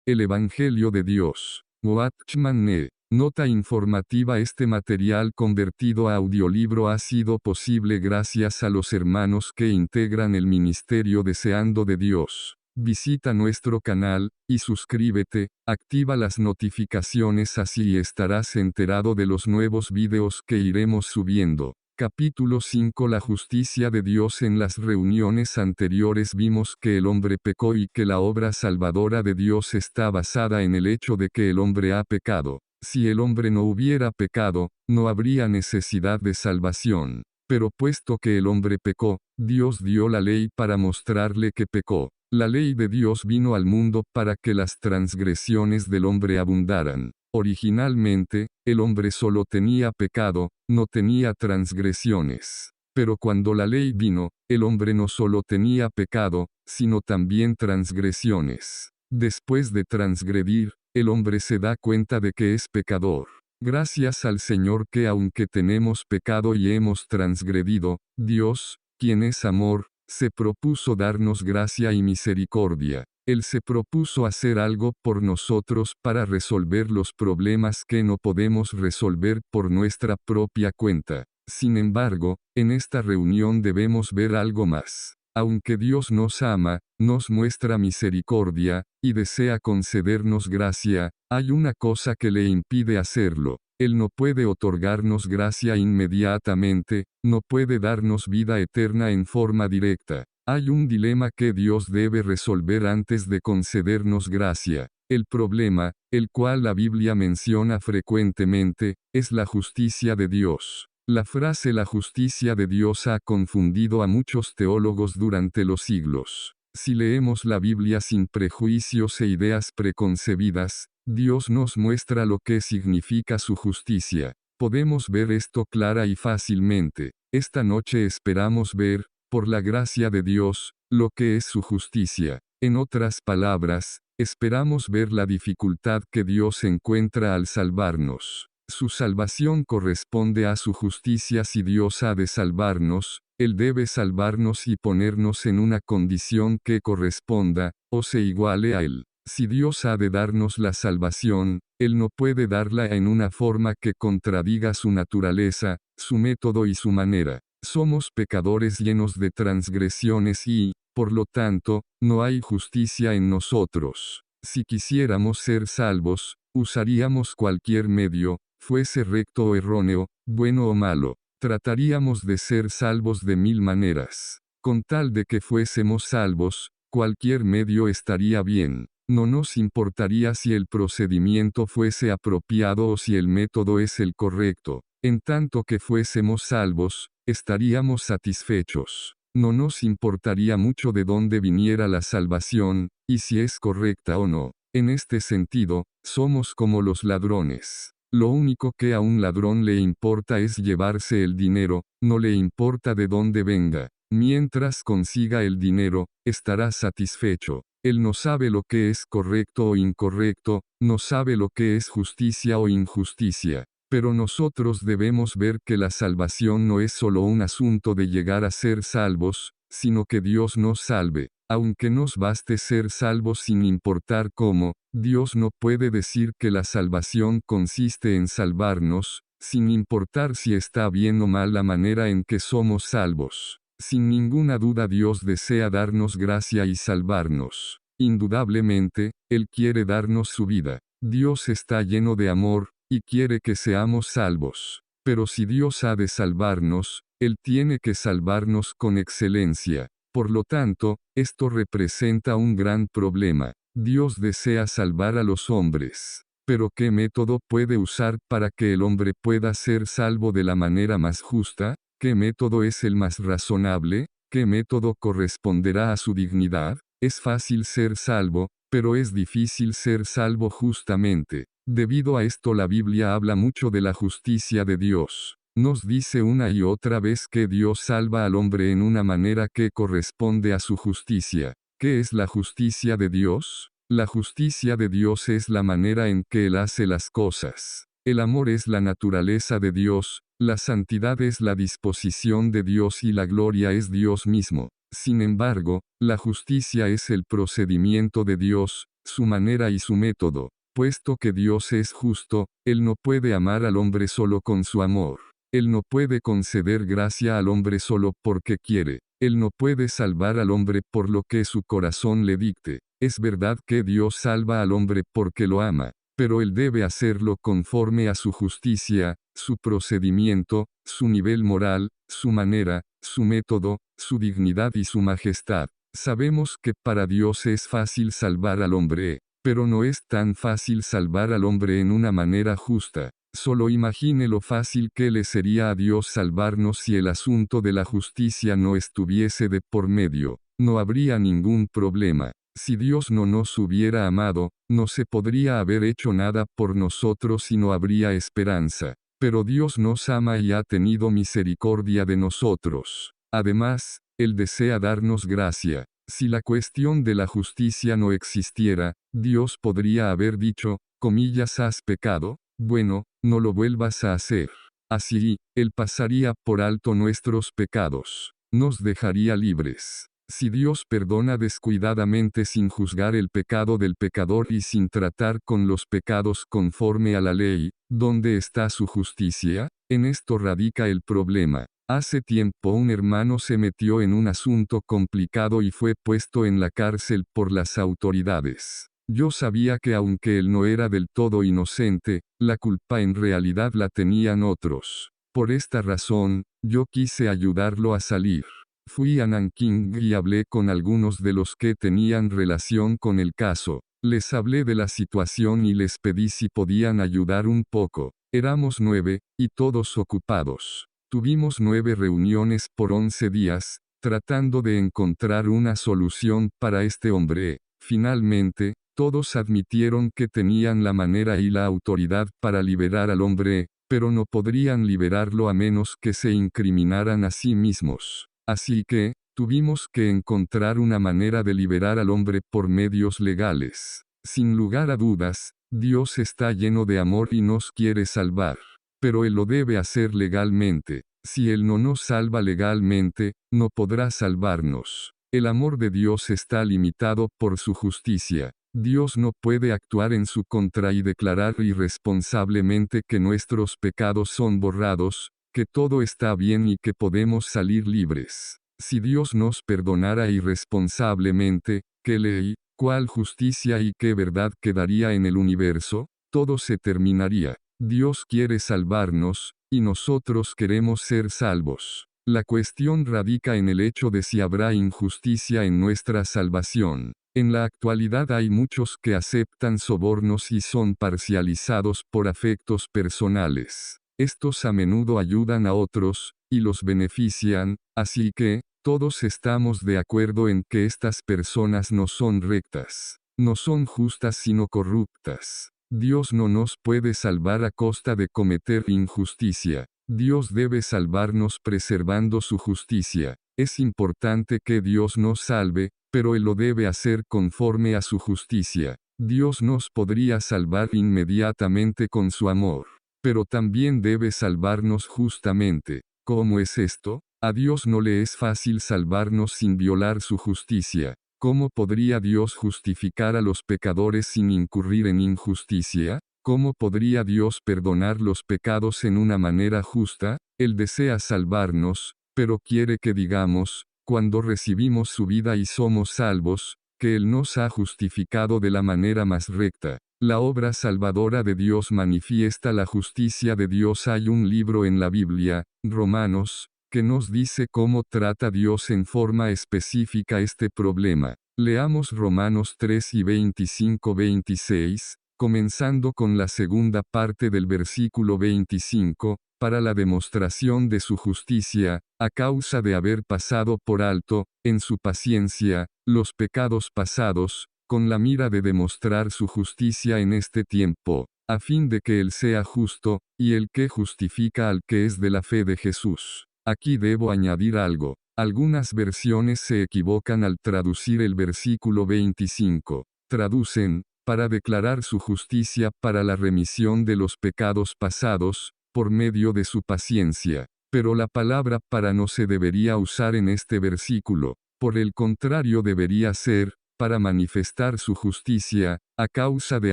El Evangelio de Dios. Watchman Nee. Nota informativa: este material convertido a audiolibro ha sido posible gracias a los hermanos que integran el Ministerio Deseando de Dios. Visita nuestro canal, y suscríbete, activa las notificaciones, así estarás enterado de los nuevos videos que iremos subiendo. Capítulo 5. La justicia de Dios. En las reuniones anteriores vimos que el hombre pecó y que la obra salvadora de Dios está basada en el hecho de que el hombre ha pecado. Si el hombre no hubiera pecado, no habría necesidad de salvación. Pero puesto que el hombre pecó, Dios dio la ley para mostrarle que pecó. La ley de Dios vino al mundo para que las transgresiones del hombre abundaran. Originalmente, el hombre solo tenía pecado, no tenía transgresiones. Pero cuando la ley vino, el hombre no solo tenía pecado, sino también transgresiones. Después de transgredir, el hombre se da cuenta de que es pecador. Gracias al Señor que aunque tenemos pecado y hemos transgredido, Dios, quien es amor, se propuso darnos gracia y misericordia. Él se propuso hacer algo por nosotros para resolver los problemas que no podemos resolver por nuestra propia cuenta. Sin embargo, en esta reunión debemos ver algo más. Aunque Dios nos ama, nos muestra misericordia, y desea concedernos gracia, hay una cosa que le impide hacerlo. Él no puede otorgarnos gracia inmediatamente, no puede darnos vida eterna en forma directa. Hay un dilema que Dios debe resolver antes de concedernos gracia. El problema, el cual la Biblia menciona frecuentemente, es la justicia de Dios. La frase "la justicia de Dios" ha confundido a muchos teólogos durante los siglos. Si leemos la Biblia sin prejuicios e ideas preconcebidas, Dios nos muestra lo que significa su justicia. Podemos ver esto clara y fácilmente. Esta noche esperamos ver, por la gracia de Dios, lo que es su justicia. En otras palabras, esperamos ver la dificultad que Dios encuentra al salvarnos. Su salvación corresponde a su justicia. Si Dios ha de salvarnos, Él debe salvarnos y ponernos en una condición que corresponda, o se iguale a Él. Si Dios ha de darnos la salvación, Él no puede darla en una forma que contradiga su naturaleza, su método y su manera. Somos pecadores llenos de transgresiones y, por lo tanto, no hay justicia en nosotros. Si quisiéramos ser salvos, usaríamos cualquier medio, fuese recto o erróneo, bueno o malo. Trataríamos de ser salvos de 1000 maneras. Con tal de que fuésemos salvos, cualquier medio estaría bien. No nos importaría si el procedimiento fuese apropiado o si el método es el correcto. En tanto que fuésemos salvos, estaríamos satisfechos. No nos importaría mucho de dónde viniera la salvación, y si es correcta o no. En este sentido, somos como los ladrones. Lo único que a un ladrón le importa es llevarse el dinero, no le importa de dónde venga. Mientras consiga el dinero, estará satisfecho. Él no sabe lo que es correcto o incorrecto, no sabe lo que es justicia o injusticia. Pero nosotros debemos ver que la salvación no es solo un asunto de llegar a ser salvos, sino que Dios nos salve. Aunque nos baste ser salvos sin importar cómo, Dios no puede decir que la salvación consiste en salvarnos, sin importar si está bien o mal la manera en que somos salvos. Sin ninguna duda Dios desea darnos gracia y salvarnos. Indudablemente, Él quiere darnos su vida. Dios está lleno de amor, y quiere que seamos salvos. Pero si Dios ha de salvarnos, Él tiene que salvarnos con excelencia. Por lo tanto, esto representa un gran problema. Dios desea salvar a los hombres. Pero ¿qué método puede usar para que el hombre pueda ser salvo de la manera más justa? ¿Qué método es el más razonable? ¿Qué método corresponderá a su dignidad? Es fácil ser salvo, pero es difícil ser salvo justamente. Debido a esto la Biblia habla mucho de la justicia de Dios. Nos dice una y otra vez que Dios salva al hombre en una manera que corresponde a su justicia. ¿Qué es la justicia de Dios? La justicia de Dios es la manera en que Él hace las cosas. El amor es la naturaleza de Dios, la santidad es la disposición de Dios y la gloria es Dios mismo. Sin embargo, la justicia es el procedimiento de Dios, su manera y su método. Puesto que Dios es justo, Él no puede amar al hombre solo con su amor. Él no puede conceder gracia al hombre solo porque quiere. Él no puede salvar al hombre por lo que su corazón le dicte. Es verdad que Dios salva al hombre porque lo ama, pero Él debe hacerlo conforme a su justicia, su procedimiento, su nivel moral, su manera, su método, su dignidad y su majestad. Sabemos que para Dios es fácil salvar al hombre, pero no es tan fácil salvar al hombre en una manera justa. Solo imagine lo fácil que le sería a Dios salvarnos si el asunto de la justicia no estuviese de por medio. No habría ningún problema. Si Dios no nos hubiera amado, no se podría haber hecho nada por nosotros y no habría esperanza. Pero Dios nos ama y ha tenido misericordia de nosotros. Además, Él desea darnos gracia. Si la cuestión de la justicia no existiera, Dios podría haber dicho, comillas, has pecado, bueno, no lo vuelvas a hacer. Así, Él pasaría por alto nuestros pecados. Nos dejaría libres. Si Dios perdona descuidadamente sin juzgar el pecado del pecador y sin tratar con los pecados conforme a la ley, ¿dónde está su justicia? En esto radica el problema. Hace tiempo un hermano se metió en un asunto complicado y fue puesto en la cárcel por las autoridades. Yo sabía que aunque él no era del todo inocente, la culpa en realidad la tenían otros. Por esta razón, yo quise ayudarlo a salir. Fui a Nanking y hablé con algunos de los que tenían relación con el caso. Les hablé de la situación y les pedí si podían ayudar un poco. Éramos 9, y todos ocupados. Tuvimos 9 reuniones por 11 días, tratando de encontrar una solución para este hombre. Finalmente, todos admitieron que tenían la manera y la autoridad para liberar al hombre, pero no podrían liberarlo a menos que se incriminaran a sí mismos. Así que, tuvimos que encontrar una manera de liberar al hombre por medios legales. Sin lugar a dudas, Dios está lleno de amor y nos quiere salvar. Pero Él lo debe hacer legalmente. Si Él no nos salva legalmente, no podrá salvarnos. El amor de Dios está limitado por su justicia. Dios no puede actuar en su contra y declarar irresponsablemente que nuestros pecados son borrados, que todo está bien y que podemos salir libres. Si Dios nos perdonara irresponsablemente, ¿qué ley, cuál justicia y qué verdad quedaría en el universo? Todo se terminaría. Dios quiere salvarnos, y nosotros queremos ser salvos. La cuestión radica en el hecho de si habrá injusticia en nuestra salvación. En la actualidad hay muchos que aceptan sobornos y son parcializados por afectos personales. Estos a menudo ayudan a otros, y los benefician, así que, todos estamos de acuerdo en que estas personas no son rectas. No son justas sino corruptas. Dios no nos puede salvar a costa de cometer injusticia. Dios debe salvarnos preservando su justicia. Es importante que Dios nos salve, pero Él lo debe hacer conforme a su justicia. Dios nos podría salvar inmediatamente con su amor, pero también debe salvarnos justamente. ¿Cómo es esto? A Dios no le es fácil salvarnos sin violar su justicia. ¿Cómo podría Dios justificar a los pecadores sin incurrir en injusticia? ¿Cómo podría Dios perdonar los pecados en una manera justa? Él desea salvarnos, pero quiere que digamos, cuando recibimos su vida y somos salvos, que Él nos ha justificado de la manera más recta. La obra salvadora de Dios manifiesta la justicia de Dios. Hay un libro en la Biblia, Romanos, que nos dice cómo trata Dios en forma específica este problema. Leamos Romanos 3 y 25-26, comenzando con la segunda parte del versículo 25, para la demostración de su justicia, a causa de haber pasado por alto, en su paciencia, los pecados pasados, con la mira de demostrar su justicia en este tiempo, a fin de que Él sea justo, y el que justifica al que es de la fe de Jesús. Aquí debo añadir algo. Algunas versiones se equivocan al traducir el versículo 25. Traducen, para declarar su justicia para la remisión de los pecados pasados, por medio de su paciencia. Pero la palabra para no se debería usar en este versículo. Por el contrario debería ser, para manifestar su justicia, a causa de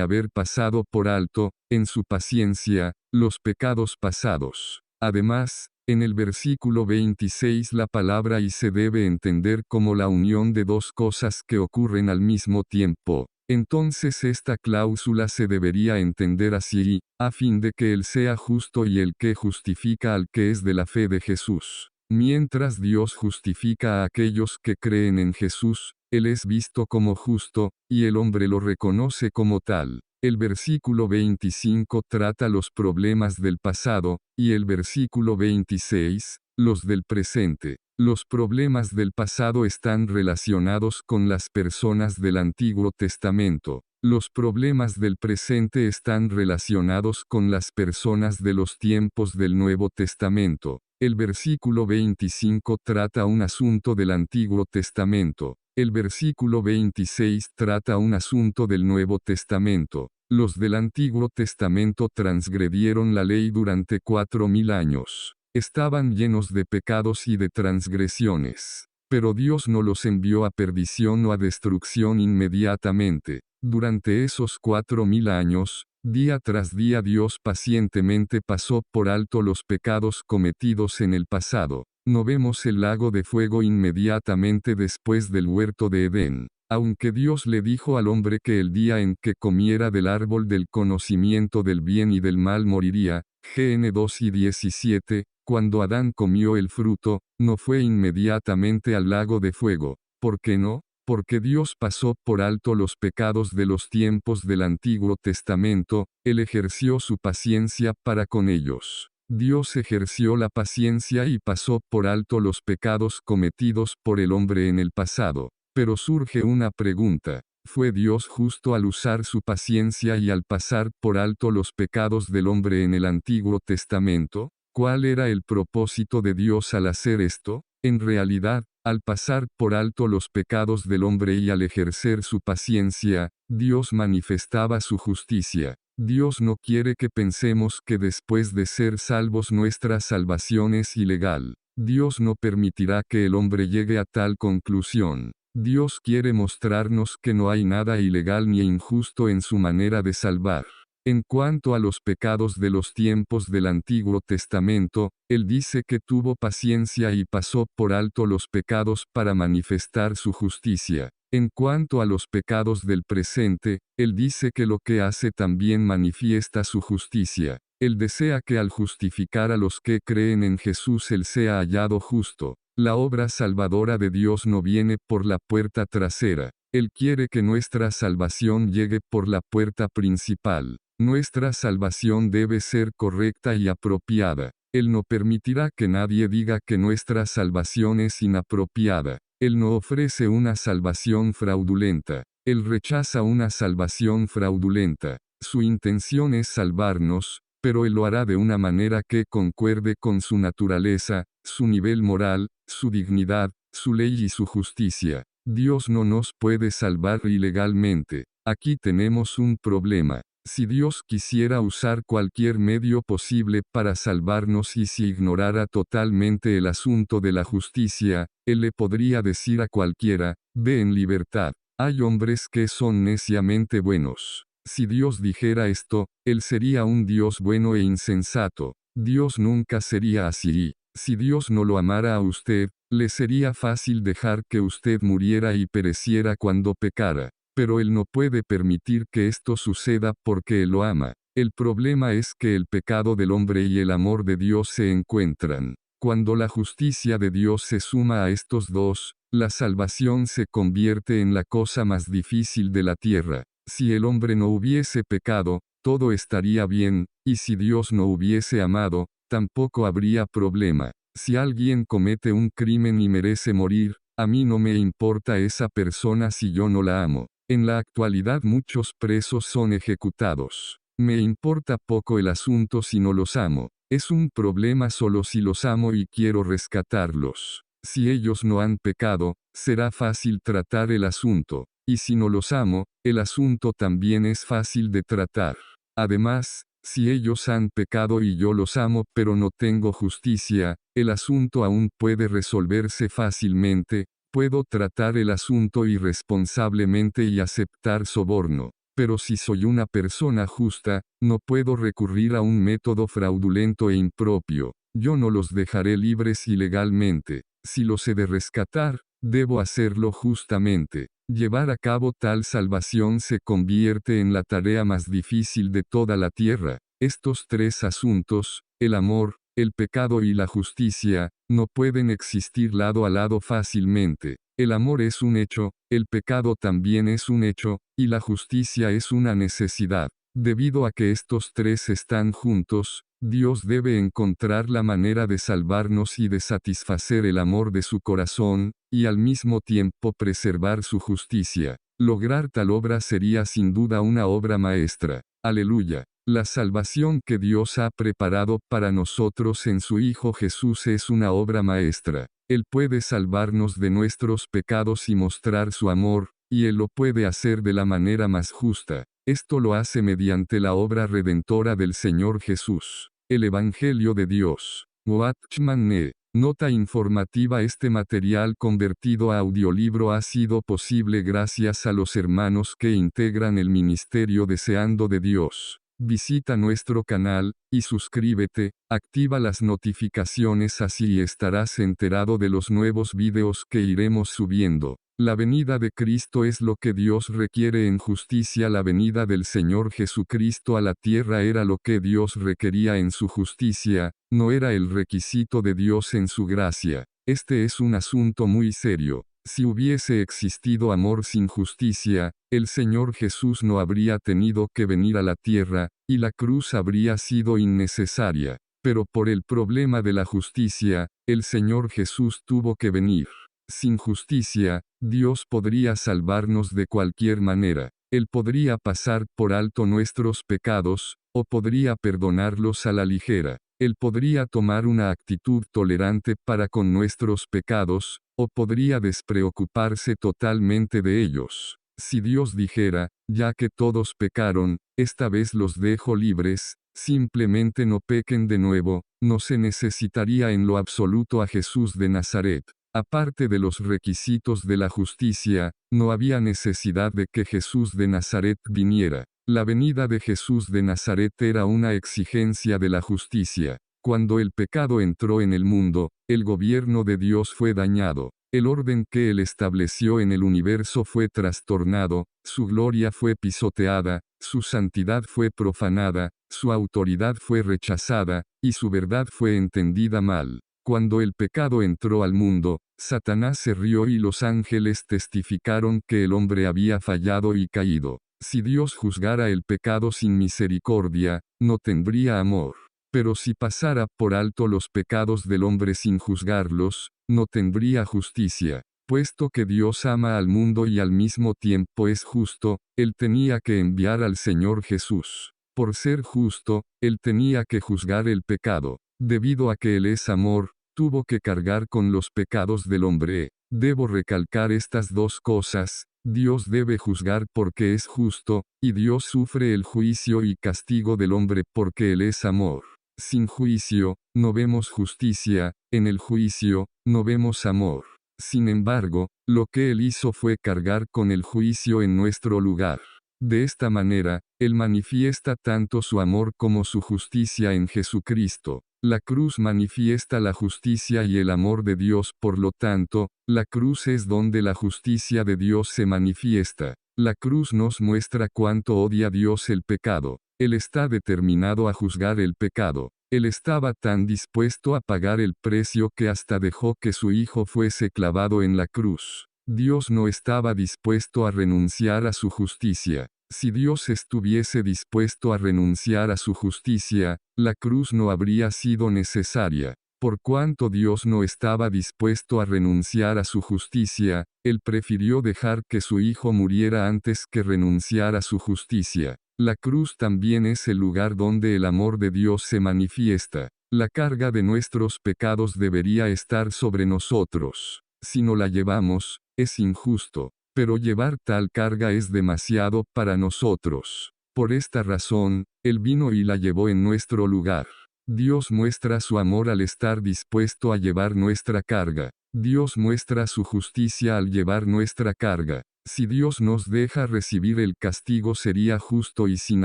haber pasado por alto, en su paciencia, los pecados pasados. Además, en el versículo 26 la palabra y se debe entender como la unión de dos cosas que ocurren al mismo tiempo. Entonces esta cláusula se debería entender así, a fin de que Él sea justo y el que justifica al que es de la fe de Jesús. Mientras Dios justifica a aquellos que creen en Jesús, Él es visto como justo, y el hombre lo reconoce como tal. El versículo 25 trata los problemas del pasado, y el versículo 26, los del presente. Los problemas del pasado están relacionados con las personas del Antiguo Testamento. Los problemas del presente están relacionados con las personas de los tiempos del Nuevo Testamento. El versículo 25 trata un asunto del Antiguo Testamento. El versículo 26 trata un asunto del Nuevo Testamento. Los del Antiguo Testamento transgredieron la ley durante 4000 años. Estaban llenos de pecados y de transgresiones. Pero Dios no los envió a perdición o a destrucción inmediatamente. Durante esos 4000 años, día tras día Dios pacientemente pasó por alto los pecados cometidos en el pasado. No vemos el lago de fuego inmediatamente después del huerto de Edén. Aunque Dios le dijo al hombre que el día en que comiera del árbol del conocimiento del bien y del mal moriría, Gn 2:17, cuando Adán comió el fruto, no fue inmediatamente al lago de fuego. ¿Por qué no? Porque Dios pasó por alto los pecados de los tiempos del Antiguo Testamento, Él ejerció su paciencia para con ellos. Dios ejerció la paciencia y pasó por alto los pecados cometidos por el hombre en el pasado. Pero surge una pregunta. ¿Fue Dios justo al usar su paciencia y al pasar por alto los pecados del hombre en el Antiguo Testamento? ¿Cuál era el propósito de Dios al hacer esto? En realidad, al pasar por alto los pecados del hombre y al ejercer su paciencia, Dios manifestaba su justicia. Dios no quiere que pensemos que después de ser salvos nuestra salvación es ilegal. Dios no permitirá que el hombre llegue a tal conclusión. Dios quiere mostrarnos que no hay nada ilegal ni injusto en su manera de salvar. En cuanto a los pecados de los tiempos del Antiguo Testamento, Él dice que tuvo paciencia y pasó por alto los pecados para manifestar su justicia. En cuanto a los pecados del presente, Él dice que lo que hace también manifiesta su justicia. Él desea que al justificar a los que creen en Jesús Él sea hallado justo. La obra salvadora de Dios no viene por la puerta trasera. Él quiere que nuestra salvación llegue por la puerta principal. Nuestra salvación debe ser correcta y apropiada. Él no permitirá que nadie diga que nuestra salvación es inapropiada. Él no ofrece una salvación fraudulenta. Él rechaza una salvación fraudulenta. Su intención es salvarnos, pero Él lo hará de una manera que concuerde con su naturaleza, su nivel moral, su dignidad, su ley y su justicia. Dios no nos puede salvar ilegalmente. Aquí tenemos un problema. Si Dios quisiera usar cualquier medio posible para salvarnos y si ignorara totalmente el asunto de la justicia, Él le podría decir a cualquiera, ve en libertad. Hay hombres que son neciamente buenos. Si Dios dijera esto, Él sería un Dios bueno e insensato. Dios nunca sería así. Si Dios no lo amara a usted, le sería fácil dejar que usted muriera y pereciera cuando pecara. Pero Él no puede permitir que esto suceda porque Él lo ama. El problema es que el pecado del hombre y el amor de Dios se encuentran. Cuando la justicia de Dios se suma a estos dos, la salvación se convierte en la cosa más difícil de la tierra. Si el hombre no hubiese pecado, todo estaría bien, y si Dios no hubiese amado, tampoco habría problema. Si alguien comete un crimen y merece morir, a mí no me importa esa persona si yo no la amo. En la actualidad muchos presos son ejecutados. Me importa poco el asunto si no los amo. Es un problema solo si los amo y quiero rescatarlos. Si ellos no han pecado, será fácil tratar el asunto. Y si no los amo, el asunto también es fácil de tratar. Además, si ellos han pecado y yo los amo pero no tengo justicia, el asunto aún puede resolverse fácilmente, puedo tratar el asunto irresponsablemente y aceptar soborno. Pero si soy una persona justa, no puedo recurrir a un método fraudulento e impropio. Yo no los dejaré libres ilegalmente. Si los he de rescatar, debo hacerlo justamente. Llevar a cabo tal salvación se convierte en la tarea más difícil de toda la tierra. Estos tres asuntos, el amor, el pecado y la justicia, no pueden existir lado a lado fácilmente. El amor es un hecho, el pecado también es un hecho, y la justicia es una necesidad. Debido a que estos tres están juntos, Dios debe encontrar la manera de salvarnos y de satisfacer el amor de su corazón, y al mismo tiempo preservar su justicia. Lograr tal obra sería sin duda una obra maestra. Aleluya. La salvación que Dios ha preparado para nosotros en su Hijo Jesús es una obra maestra. Él puede salvarnos de nuestros pecados y mostrar su amor, y Él lo puede hacer de la manera más justa. Esto lo hace mediante la obra redentora del Señor Jesús. El Evangelio de Dios. Watchman Nota informativa: este material convertido a audiolibro ha sido posible gracias a los hermanos que integran el Ministerio Deseando de Dios. Visita nuestro canal, y suscríbete, activa las notificaciones, así estarás enterado de los nuevos videos que iremos subiendo. La venida de Cristo es lo que Dios requiere en justicia. La venida del Señor Jesucristo a la tierra era lo que Dios requería en su justicia, no era el requisito de Dios en su gracia. Este es un asunto muy serio. Si hubiese existido amor sin justicia, el Señor Jesús no habría tenido que venir a la tierra, y la cruz habría sido innecesaria. Pero por el problema de la justicia, el Señor Jesús tuvo que venir. Sin justicia, Dios podría salvarnos de cualquier manera. Él podría pasar por alto nuestros pecados, o podría perdonarlos a la ligera. Él podría tomar una actitud tolerante para con nuestros pecados, o podría despreocuparse totalmente de ellos. Si Dios dijera, ya que todos pecaron, esta vez los dejo libres, simplemente no pequen de nuevo, no se necesitaría en lo absoluto a Jesús de Nazaret. Aparte de los requisitos de la justicia, no había necesidad de que Jesús de Nazaret viniera. La venida de Jesús de Nazaret era una exigencia de la justicia. Cuando el pecado entró en el mundo, el gobierno de Dios fue dañado. El orden que Él estableció en el universo fue trastornado, su gloria fue pisoteada, su santidad fue profanada, su autoridad fue rechazada, y su verdad fue entendida mal. Cuando el pecado entró al mundo, Satanás se rió y los ángeles testificaron que el hombre había fallado y caído. Si Dios juzgara el pecado sin misericordia, no tendría amor. Pero si pasara por alto los pecados del hombre sin juzgarlos, no tendría justicia. Puesto que Dios ama al mundo y al mismo tiempo es justo, Él tenía que enviar al Señor Jesús. Por ser justo, Él tenía que juzgar el pecado. Debido a que Él es amor, tuvo que cargar con los pecados del hombre. Debo recalcar estas dos cosas: Dios debe juzgar porque es justo, y Dios sufre el juicio y castigo del hombre porque Él es amor. Sin juicio, no vemos justicia, en el juicio, no vemos amor. Sin embargo, lo que Él hizo fue cargar con el juicio en nuestro lugar. De esta manera, Él manifiesta tanto su amor como su justicia en Jesucristo. La cruz manifiesta la justicia y el amor de Dios, por lo tanto, la cruz es donde la justicia de Dios se manifiesta. La cruz nos muestra cuánto odia Dios el pecado. Él está determinado a juzgar el pecado. Él estaba tan dispuesto a pagar el precio que hasta dejó que su Hijo fuese clavado en la cruz. Dios no estaba dispuesto a renunciar a su justicia. Si Dios estuviese dispuesto a renunciar a su justicia, la cruz no habría sido necesaria. Por cuanto Dios no estaba dispuesto a renunciar a su justicia, Él prefirió dejar que su Hijo muriera antes que renunciar a su justicia. La cruz también es el lugar donde el amor de Dios se manifiesta. La carga de nuestros pecados debería estar sobre nosotros. Si no la llevamos, es injusto. Pero llevar tal carga es demasiado para nosotros. Por esta razón, Él vino y la llevó en nuestro lugar. Dios muestra su amor al estar dispuesto a llevar nuestra carga. Dios muestra su justicia al llevar nuestra carga. Si Dios nos deja recibir el castigo sería justo y sin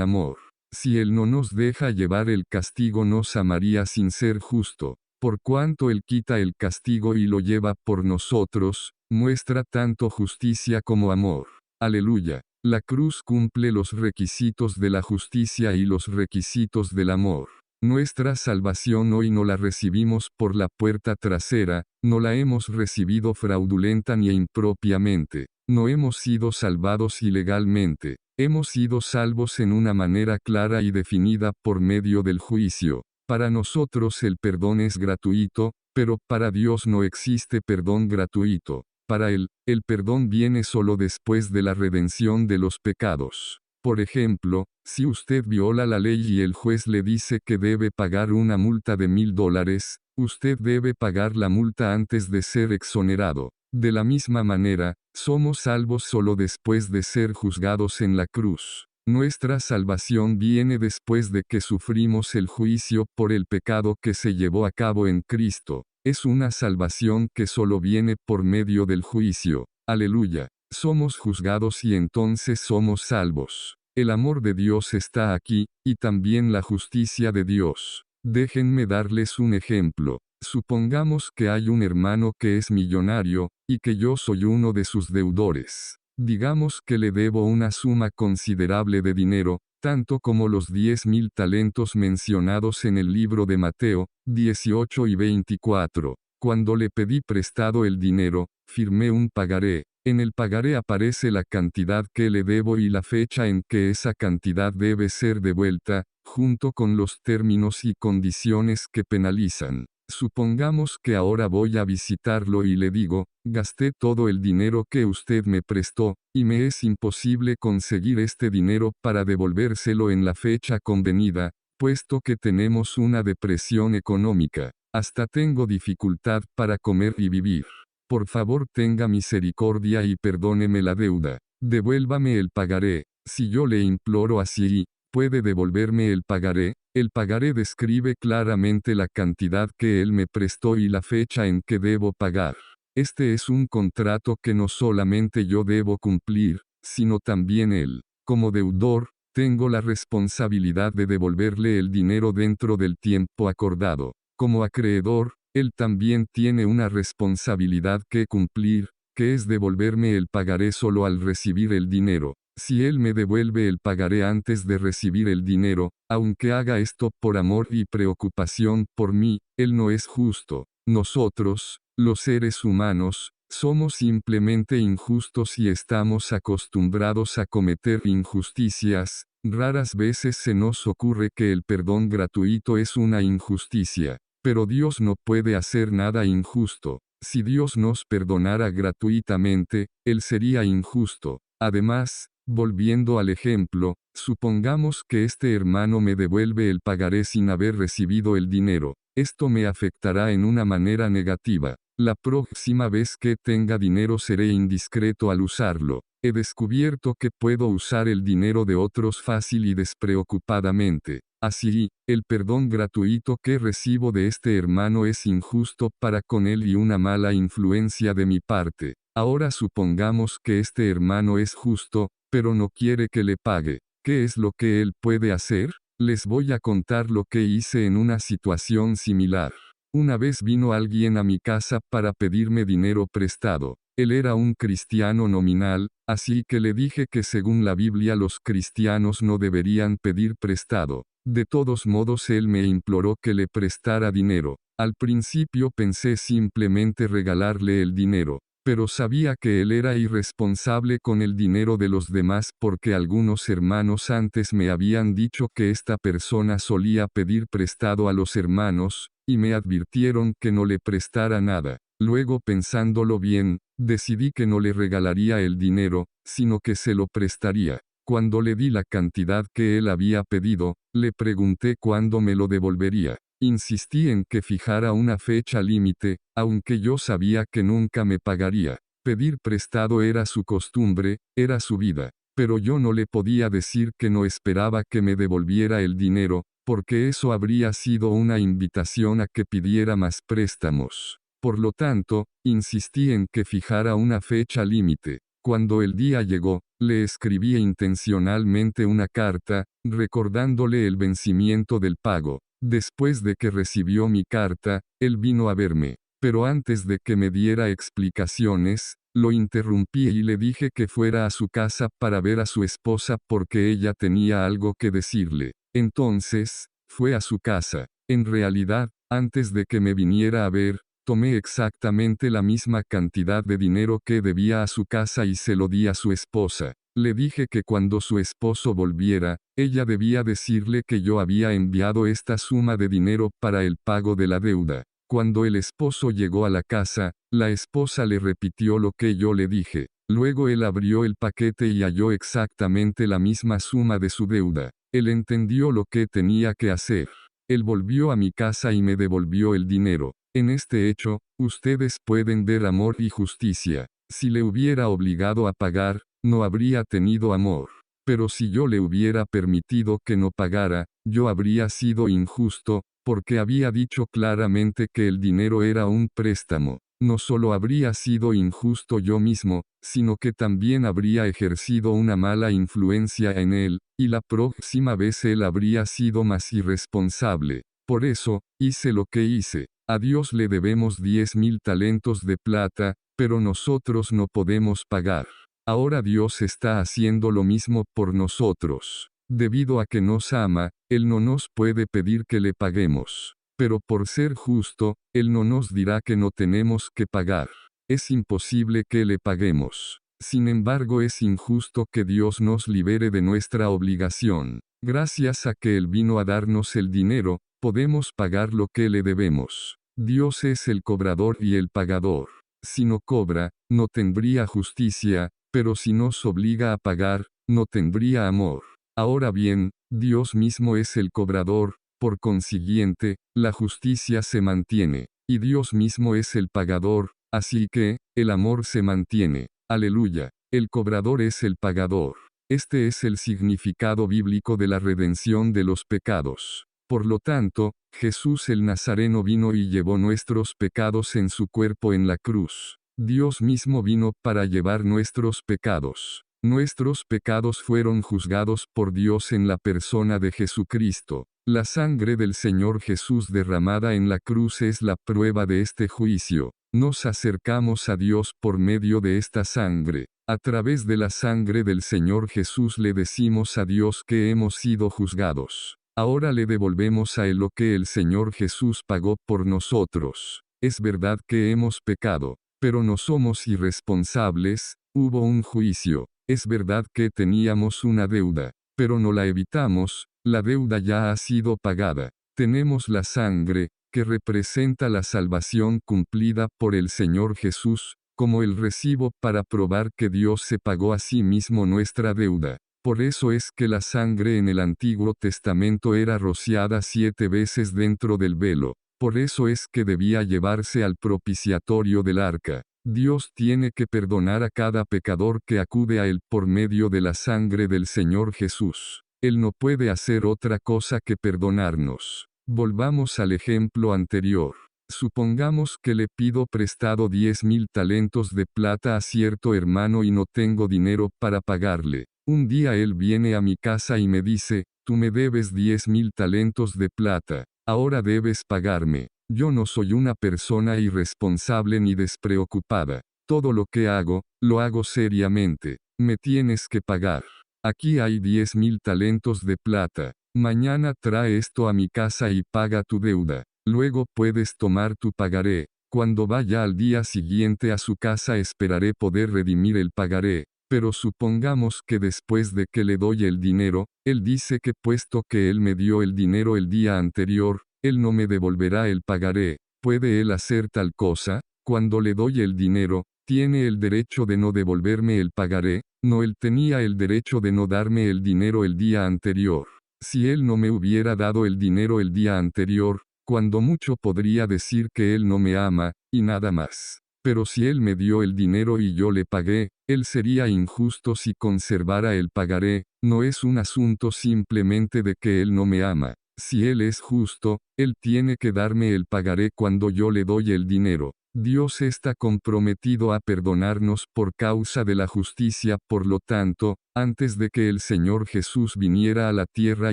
amor. Si Él no nos deja llevar el castigo nos amaría sin ser justo. Por cuanto Él quita el castigo y lo lleva por nosotros, muestra tanto justicia como amor. Aleluya. La cruz cumple los requisitos de la justicia y los requisitos del amor. Nuestra salvación hoy no la recibimos por la puerta trasera, no la hemos recibido fraudulenta ni impropiamente. No hemos sido salvados ilegalmente. Hemos sido salvos en una manera clara y definida por medio del juicio. Para nosotros el perdón es gratuito, pero para Dios no existe perdón gratuito. Para Él, el perdón viene solo después de la redención de los pecados. Por ejemplo, si usted viola la ley y el juez le dice que debe pagar una multa de $1000, usted debe pagar la multa antes de ser exonerado. De la misma manera, somos salvos solo después de ser juzgados en la cruz. Nuestra salvación viene después de que sufrimos el juicio por el pecado que se llevó a cabo en Cristo. Es una salvación que solo viene por medio del juicio. Aleluya. Somos juzgados y entonces somos salvos. El amor de Dios está aquí, y también la justicia de Dios. Déjenme darles un ejemplo. Supongamos que hay un hermano que es millonario, y que yo soy uno de sus deudores. Digamos que le debo una suma considerable de dinero, tanto como los 10,000 talentos mencionados en el libro de Mateo, 18 y 24. Cuando le pedí prestado el dinero, firmé un pagaré. En el pagaré aparece la cantidad que le debo y la fecha en que esa cantidad debe ser devuelta, junto con los términos y condiciones que penalizan. Supongamos que ahora voy a visitarlo y le digo, gasté todo el dinero que usted me prestó, y me es imposible conseguir este dinero para devolvérselo en la fecha convenida, puesto que tenemos una depresión económica. Hasta tengo dificultad para comer y vivir. Por favor tenga misericordia y perdóneme la deuda. Devuélvame el pagaré. Si yo le imploro así, ¿puede devolverme el pagaré? El pagaré describe claramente la cantidad que él me prestó y la fecha en que debo pagar. Este es un contrato que no solamente yo debo cumplir, sino también él. Como deudor, tengo la responsabilidad de devolverle el dinero dentro del tiempo acordado. Como acreedor, él también tiene una responsabilidad que cumplir, que es devolverme el pagaré solo al recibir el dinero. Si él me devuelve el pagaré antes de recibir el dinero, aunque haga esto por amor y preocupación por mí, él no es justo. Nosotros, los seres humanos, somos simplemente injustos y estamos acostumbrados a cometer injusticias. Raras veces se nos ocurre que el perdón gratuito es una injusticia. Pero Dios no puede hacer nada injusto. Si Dios nos perdonara gratuitamente, Él sería injusto. Además, volviendo al ejemplo, supongamos que este hermano me devuelve el pagaré sin haber recibido el dinero. Esto me afectará en una manera negativa. La próxima vez que tenga dinero seré indiscreto al usarlo. He descubierto que puedo usar el dinero de otros fácil y despreocupadamente. Así, el perdón gratuito que recibo de este hermano es injusto para con él y una mala influencia de mi parte. Ahora supongamos que este hermano es justo, pero no quiere que le pague. ¿Qué es lo que él puede hacer? Les voy a contar lo que hice en una situación similar. Una vez vino alguien a mi casa para pedirme dinero prestado. Él era un cristiano nominal, así que le dije que según la Biblia los cristianos no deberían pedir prestado. De todos modos él me imploró que le prestara dinero. Al principio pensé simplemente regalarle el dinero, pero sabía que él era irresponsable con el dinero de los demás porque algunos hermanos antes me habían dicho que esta persona solía pedir prestado a los hermanos, y me advirtieron que no le prestara nada. Luego pensándolo bien, decidí que no le regalaría el dinero, sino que se lo prestaría. Cuando le di la cantidad que él había pedido, le pregunté cuándo me lo devolvería. Insistí en que fijara una fecha límite, aunque yo sabía que nunca me pagaría. Pedir prestado era su costumbre, era su vida. Pero yo no le podía decir que no esperaba que me devolviera el dinero, porque eso habría sido una invitación a que pidiera más préstamos. Por lo tanto, insistí en que fijara una fecha límite. Cuando el día llegó, le escribí intencionalmente una carta, recordándole el vencimiento del pago. Después de que recibió mi carta, él vino a verme. Pero antes de que me diera explicaciones, lo interrumpí y le dije que fuera a su casa para ver a su esposa porque ella tenía algo que decirle. Entonces, fue a su casa. En realidad, antes de que me viniera a ver, tomé exactamente la misma cantidad de dinero que debía a su casa y se lo di a su esposa. Le dije que cuando su esposo volviera, ella debía decirle que yo había enviado esta suma de dinero para el pago de la deuda. Cuando el esposo llegó a la casa, la esposa le repitió lo que yo le dije. Luego él abrió el paquete y halló exactamente la misma suma de su deuda. Él entendió lo que tenía que hacer. Él volvió a mi casa y me devolvió el dinero. En este hecho, ustedes pueden ver amor y justicia. Si le hubiera obligado a pagar, no habría tenido amor. Pero si yo le hubiera permitido que no pagara, yo habría sido injusto, porque había dicho claramente que el dinero era un préstamo. No solo habría sido injusto yo mismo, sino que también habría ejercido una mala influencia en él, y la próxima vez él habría sido más irresponsable. Por eso, hice lo que hice. A Dios le debemos 10.000 talentos de plata, pero nosotros no podemos pagar. Ahora Dios está haciendo lo mismo por nosotros. Debido a que nos ama, Él no nos puede pedir que le paguemos. Pero por ser justo, Él no nos dirá que no tenemos que pagar. Es imposible que le paguemos. Sin embargo, es injusto que Dios nos libere de nuestra obligación. Gracias a que Él vino a darnos el dinero, podemos pagar lo que le debemos. Dios es el cobrador y el pagador. Si no cobra, no tendría justicia, pero si nos obliga a pagar, no tendría amor. Ahora bien, Dios mismo es el cobrador, por consiguiente, la justicia se mantiene, y Dios mismo es el pagador, así que, el amor se mantiene. Aleluya. El cobrador es el pagador. Este es el significado bíblico de la redención de los pecados. Por lo tanto, Jesús el Nazareno vino y llevó nuestros pecados en su cuerpo en la cruz. Dios mismo vino para llevar nuestros pecados. Nuestros pecados fueron juzgados por Dios en la persona de Jesucristo. La sangre del Señor Jesús derramada en la cruz es la prueba de este juicio. Nos acercamos a Dios por medio de esta sangre. A través de la sangre del Señor Jesús le decimos a Dios que hemos sido juzgados. Ahora le devolvemos a Él lo que el Señor Jesús pagó por nosotros. Es verdad que hemos pecado, pero no somos irresponsables, hubo un juicio. Es verdad que teníamos una deuda, pero no la evitamos, la deuda ya ha sido pagada. Tenemos la sangre, que representa la salvación cumplida por el Señor Jesús, como el recibo para probar que Dios se pagó a sí mismo nuestra deuda. Por eso es que la sangre en el Antiguo Testamento era rociada 7 veces dentro del velo. Por eso es que debía llevarse al propiciatorio del arca. Dios tiene que perdonar a cada pecador que acude a Él por medio de la sangre del Señor Jesús. Él no puede hacer otra cosa que perdonarnos. Volvamos al ejemplo anterior. Supongamos que le pido prestado 10.000 talentos de plata a cierto hermano y no tengo dinero para pagarle. Un día él viene a mi casa y me dice, tú me debes 10.000 talentos de plata, ahora debes pagarme. Yo no soy una persona irresponsable ni despreocupada. Todo lo que hago, lo hago seriamente. Me tienes que pagar. Aquí hay 10.000 talentos de plata. Mañana trae esto a mi casa y paga tu deuda. Luego puedes tomar tu pagaré. Cuando vaya al día siguiente a su casa esperaré poder redimir el pagaré. Pero supongamos que después de que le doy el dinero, él dice que puesto que él me dio el dinero el día anterior, él no me devolverá el pagaré. ¿Puede él hacer tal cosa? Cuando le doy el dinero, ¿tiene el derecho de no devolverme el pagaré? No, él tenía el derecho de no darme el dinero el día anterior. Si él no me hubiera dado el dinero el día anterior, cuando mucho podría decir que él no me ama, y nada más. Pero si él me dio el dinero y yo le pagué, él sería injusto si conservara el pagaré. No es un asunto simplemente de que él no me ama. Si Él es justo, Él tiene que darme el pagaré cuando yo le doy el dinero. Dios está comprometido a perdonarnos por causa de la justicia, por lo tanto, antes de que el Señor Jesús viniera a la tierra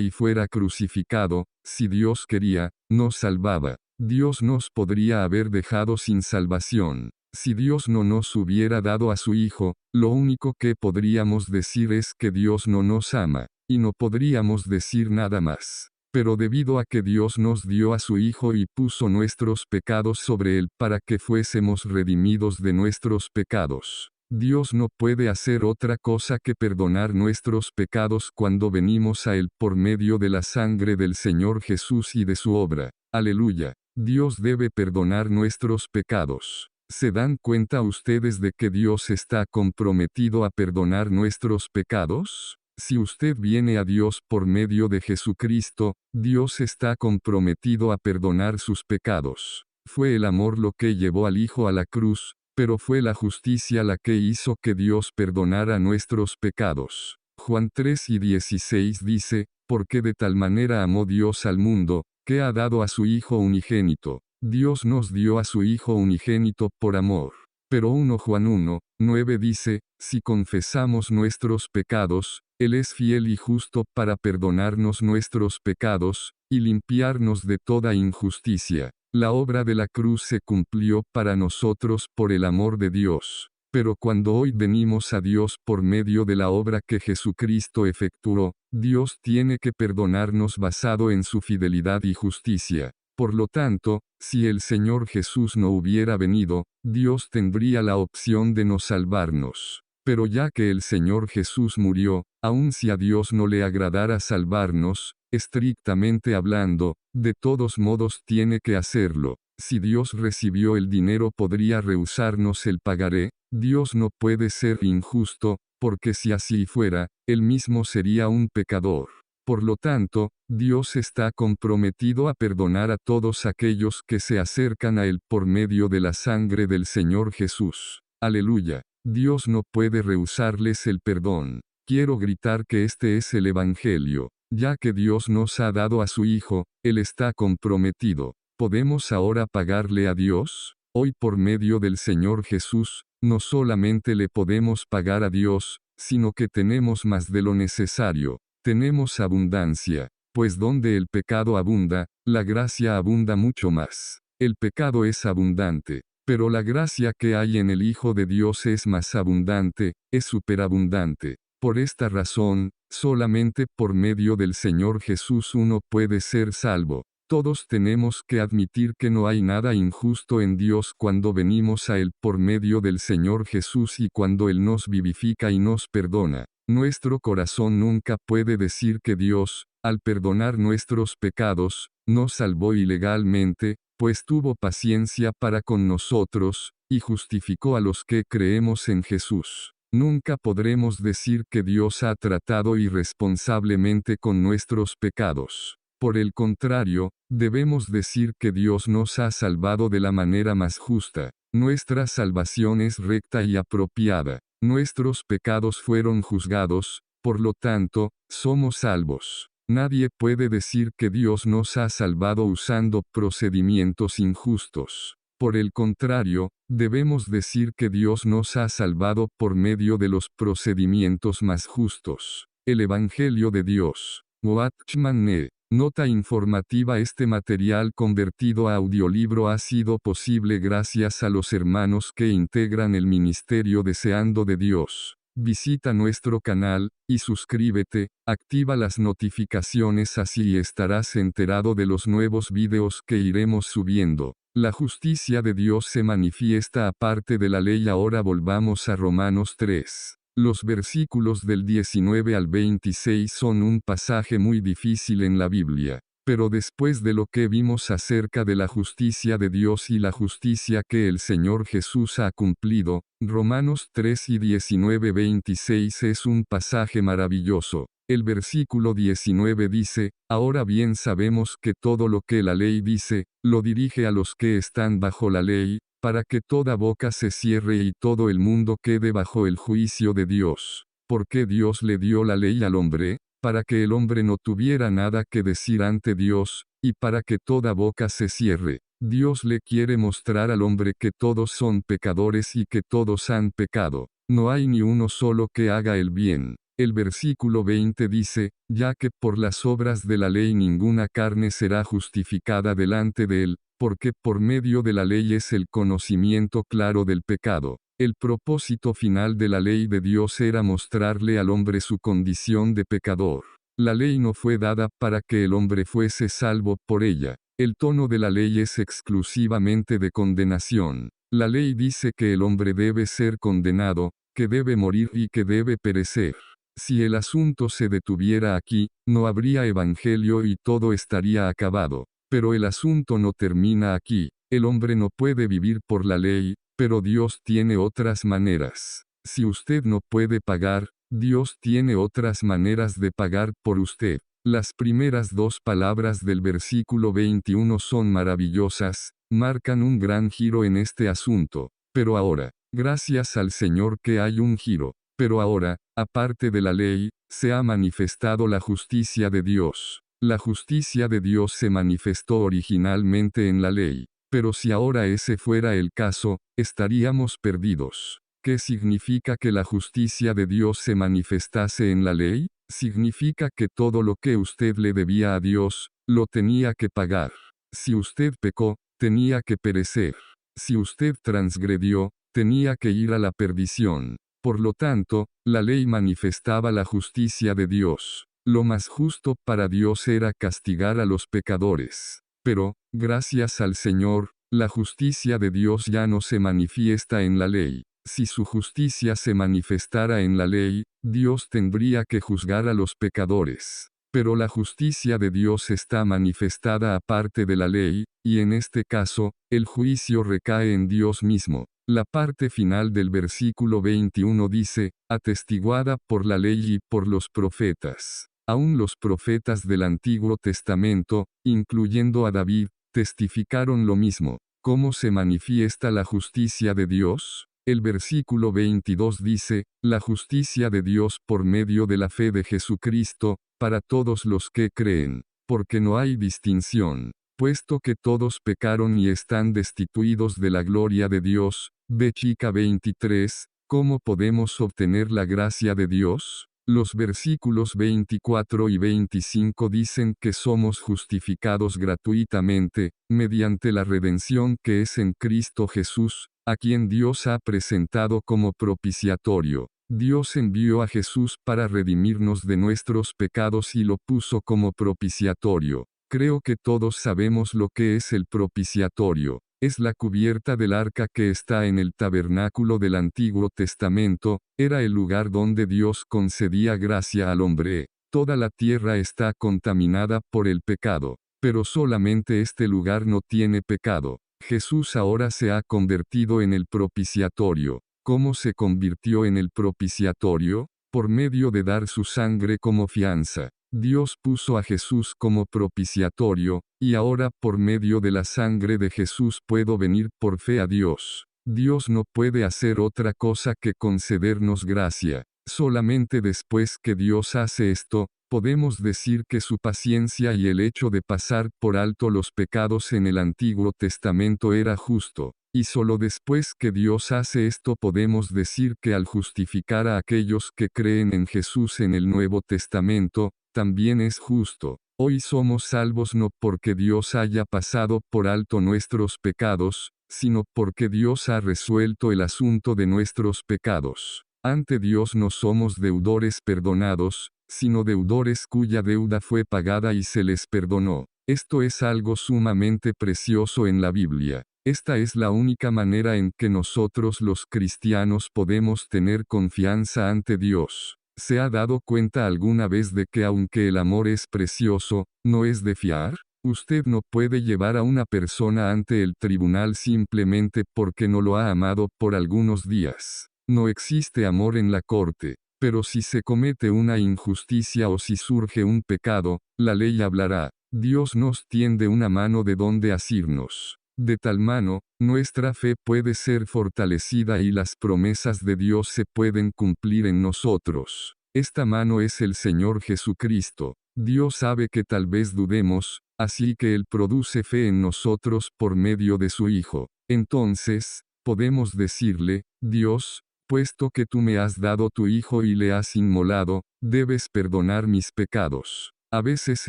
y fuera crucificado, si Dios quería, nos salvaba. Dios nos podría haber dejado sin salvación. Si Dios no nos hubiera dado a su Hijo, lo único que podríamos decir es que Dios no nos ama, y no podríamos decir nada más. Pero debido a que Dios nos dio a su Hijo y puso nuestros pecados sobre él para que fuésemos redimidos de nuestros pecados, Dios no puede hacer otra cosa que perdonar nuestros pecados cuando venimos a él por medio de la sangre del Señor Jesús y de su obra. Aleluya. Dios debe perdonar nuestros pecados. ¿Se dan cuenta ustedes de que Dios está comprometido a perdonar nuestros pecados? Si usted viene a Dios por medio de Jesucristo, Dios está comprometido a perdonar sus pecados. Fue el amor lo que llevó al Hijo a la cruz, pero fue la justicia la que hizo que Dios perdonara nuestros pecados. Juan 3:16 dice, porque de tal manera amó Dios al mundo, que ha dado a su Hijo unigénito. Dios nos dio a su Hijo unigénito por amor. Pero 1 Juan 1:9 dice, si confesamos nuestros pecados, Él es fiel y justo para perdonarnos nuestros pecados, y limpiarnos de toda injusticia. La obra de la cruz se cumplió para nosotros por el amor de Dios. Pero cuando hoy venimos a Dios por medio de la obra que Jesucristo efectuó, Dios tiene que perdonarnos basado en su fidelidad y justicia. Por lo tanto, si el Señor Jesús no hubiera venido, Dios tendría la opción de no salvarnos. Pero ya que el Señor Jesús murió, aun si a Dios no le agradara salvarnos, estrictamente hablando, de todos modos tiene que hacerlo. Si Dios recibió el dinero podría rehusarnos el pagaré. Dios no puede ser injusto, porque si así fuera, Él mismo sería un pecador. Por lo tanto, Dios está comprometido a perdonar a todos aquellos que se acercan a Él por medio de la sangre del Señor Jesús. Aleluya. Dios no puede rehusarles el perdón. Quiero gritar que este es el Evangelio. Ya que Dios nos ha dado a su Hijo, Él está comprometido. ¿Podemos ahora pagarle a Dios? Hoy por medio del Señor Jesús, no solamente le podemos pagar a Dios, sino que tenemos más de lo necesario. Tenemos abundancia, pues donde el pecado abunda, la gracia abunda mucho más. El pecado es abundante, pero la gracia que hay en el Hijo de Dios es más abundante, es superabundante. Por esta razón, solamente por medio del Señor Jesús uno puede ser salvo. Todos tenemos que admitir que no hay nada injusto en Dios cuando venimos a Él por medio del Señor Jesús y cuando Él nos vivifica y nos perdona. Nuestro corazón nunca puede decir que Dios, al perdonar nuestros pecados, nos salvó ilegalmente, pues tuvo paciencia para con nosotros, y justificó a los que creemos en Jesús. Nunca podremos decir que Dios ha tratado irresponsablemente con nuestros pecados. Por el contrario, debemos decir que Dios nos ha salvado de la manera más justa. Nuestra salvación es recta y apropiada. Nuestros pecados fueron juzgados, por lo tanto, somos salvos. Nadie puede decir que Dios nos ha salvado usando procedimientos injustos. Por el contrario, debemos decir que Dios nos ha salvado por medio de los procedimientos más justos. El Evangelio de Dios. Watchman Nota informativa. Este material convertido a audiolibro ha sido posible gracias a los hermanos que integran el ministerio Deseando de Dios. Visita nuestro canal, y suscríbete, activa las notificaciones así estarás enterado de los nuevos videos que iremos subiendo. La justicia de Dios se manifiesta aparte de la ley. Ahora volvamos a Romanos 3. Los versículos del 19 al 26 son un pasaje muy difícil en la Biblia. Pero después de lo que vimos acerca de la justicia de Dios y la justicia que el Señor Jesús ha cumplido, Romanos 3 y 19-26 es un pasaje maravilloso. El versículo 19 dice, ahora bien sabemos que todo lo que la ley dice, lo dirige a los que están bajo la ley, para que toda boca se cierre y todo el mundo quede bajo el juicio de Dios. ¿Por qué Dios le dio la ley al hombre? para que el hombre no tuviera nada que decir ante Dios, y para que toda boca se cierre. Dios le quiere mostrar al hombre que todos son pecadores y que todos han pecado. No hay ni uno solo que haga el bien. El versículo 20 dice, ya que por las obras de la ley ninguna carne será justificada delante de él, porque por medio de la ley es el conocimiento claro del pecado. El propósito final de la ley de Dios era mostrarle al hombre su condición de pecador. La ley no fue dada para que el hombre fuese salvo por ella. El tono de la ley es exclusivamente de condenación. La ley dice que el hombre debe ser condenado, que debe morir y que debe perecer. Si el asunto se detuviera aquí, no habría evangelio y todo estaría acabado. Pero el asunto no termina aquí. El hombre no puede vivir por la ley, pero Dios tiene otras maneras. Si usted no puede pagar, Dios tiene otras maneras de pagar por usted. Las primeras dos palabras del versículo 21 son maravillosas, marcan un gran giro en este asunto. Pero ahora, gracias al Señor que hay un giro. Pero ahora, aparte de la ley, se ha manifestado la justicia de Dios. La justicia de Dios se manifestó originalmente en la ley. Pero si ahora ese fuera el caso, estaríamos perdidos. ¿Qué significa que la justicia de Dios se manifestase en la ley? Significa que todo lo que usted le debía a Dios, lo tenía que pagar. Si usted pecó, tenía que perecer. Si usted transgredió, tenía que ir a la perdición. Por lo tanto, la ley manifestaba la justicia de Dios. Lo más justo para Dios era castigar a los pecadores. Pero, gracias al Señor, la justicia de Dios ya no se manifiesta en la ley. Si su justicia se manifestara en la ley, Dios tendría que juzgar a los pecadores. Pero la justicia de Dios está manifestada aparte de la ley, y en este caso, el juicio recae en Dios mismo. La parte final del versículo 21 dice, atestiguada por la ley y por los profetas. Aún los profetas del Antiguo Testamento, incluyendo a David, testificaron lo mismo. ¿Cómo se manifiesta la justicia de Dios? El versículo 22 dice, la justicia de Dios por medio de la fe de Jesucristo, para todos los que creen, porque no hay distinción, puesto que todos pecaron y están destituidos de la gloria de Dios. B. Chica 23, ¿cómo podemos obtener la gracia de Dios? Los versículos 24 y 25 dicen que somos justificados gratuitamente, mediante la redención que es en Cristo Jesús, a quien Dios ha presentado como propiciatorio. Dios envió a Jesús para redimirnos de nuestros pecados y lo puso como propiciatorio. Creo que todos sabemos lo que es el propiciatorio. Es la cubierta del arca que está en el tabernáculo del Antiguo Testamento, era el lugar donde Dios concedía gracia al hombre. Toda la tierra está contaminada por el pecado, pero solamente este lugar no tiene pecado. Jesús ahora se ha convertido en el propiciatorio. ¿Cómo se convirtió en el propiciatorio? Por medio de dar su sangre como fianza. Dios puso a Jesús como propiciatorio, y ahora por medio de la sangre de Jesús puedo venir por fe a Dios. Dios no puede hacer otra cosa que concedernos gracia. Solamente después que Dios hace esto, podemos decir que su paciencia y el hecho de pasar por alto los pecados en el Antiguo Testamento era justo. Y solo después que Dios hace esto podemos decir que al justificar a aquellos que creen en Jesús en el Nuevo Testamento, también es justo. Hoy somos salvos no porque Dios haya pasado por alto nuestros pecados, sino porque Dios ha resuelto el asunto de nuestros pecados. Ante Dios no somos deudores perdonados, sino deudores cuya deuda fue pagada y se les perdonó. Esto es algo sumamente precioso en la Biblia. Esta es la única manera en que nosotros los cristianos podemos tener confianza ante Dios. ¿Se ha dado cuenta alguna vez de que aunque el amor es precioso, no es de fiar? Usted no puede llevar a una persona ante el tribunal simplemente porque no lo ha amado por algunos días. No existe amor en la corte. Pero si se comete una injusticia o si surge un pecado, la ley hablará. Dios nos tiende una mano de donde asirnos. De tal mano, nuestra fe puede ser fortalecida y las promesas de Dios se pueden cumplir en nosotros. Esta mano es el Señor Jesucristo. Dios sabe que tal vez dudemos, así que Él produce fe en nosotros por medio de su Hijo. Entonces, podemos decirle, Dios, puesto que tú me has dado tu Hijo y le has inmolado, debes perdonar mis pecados. A veces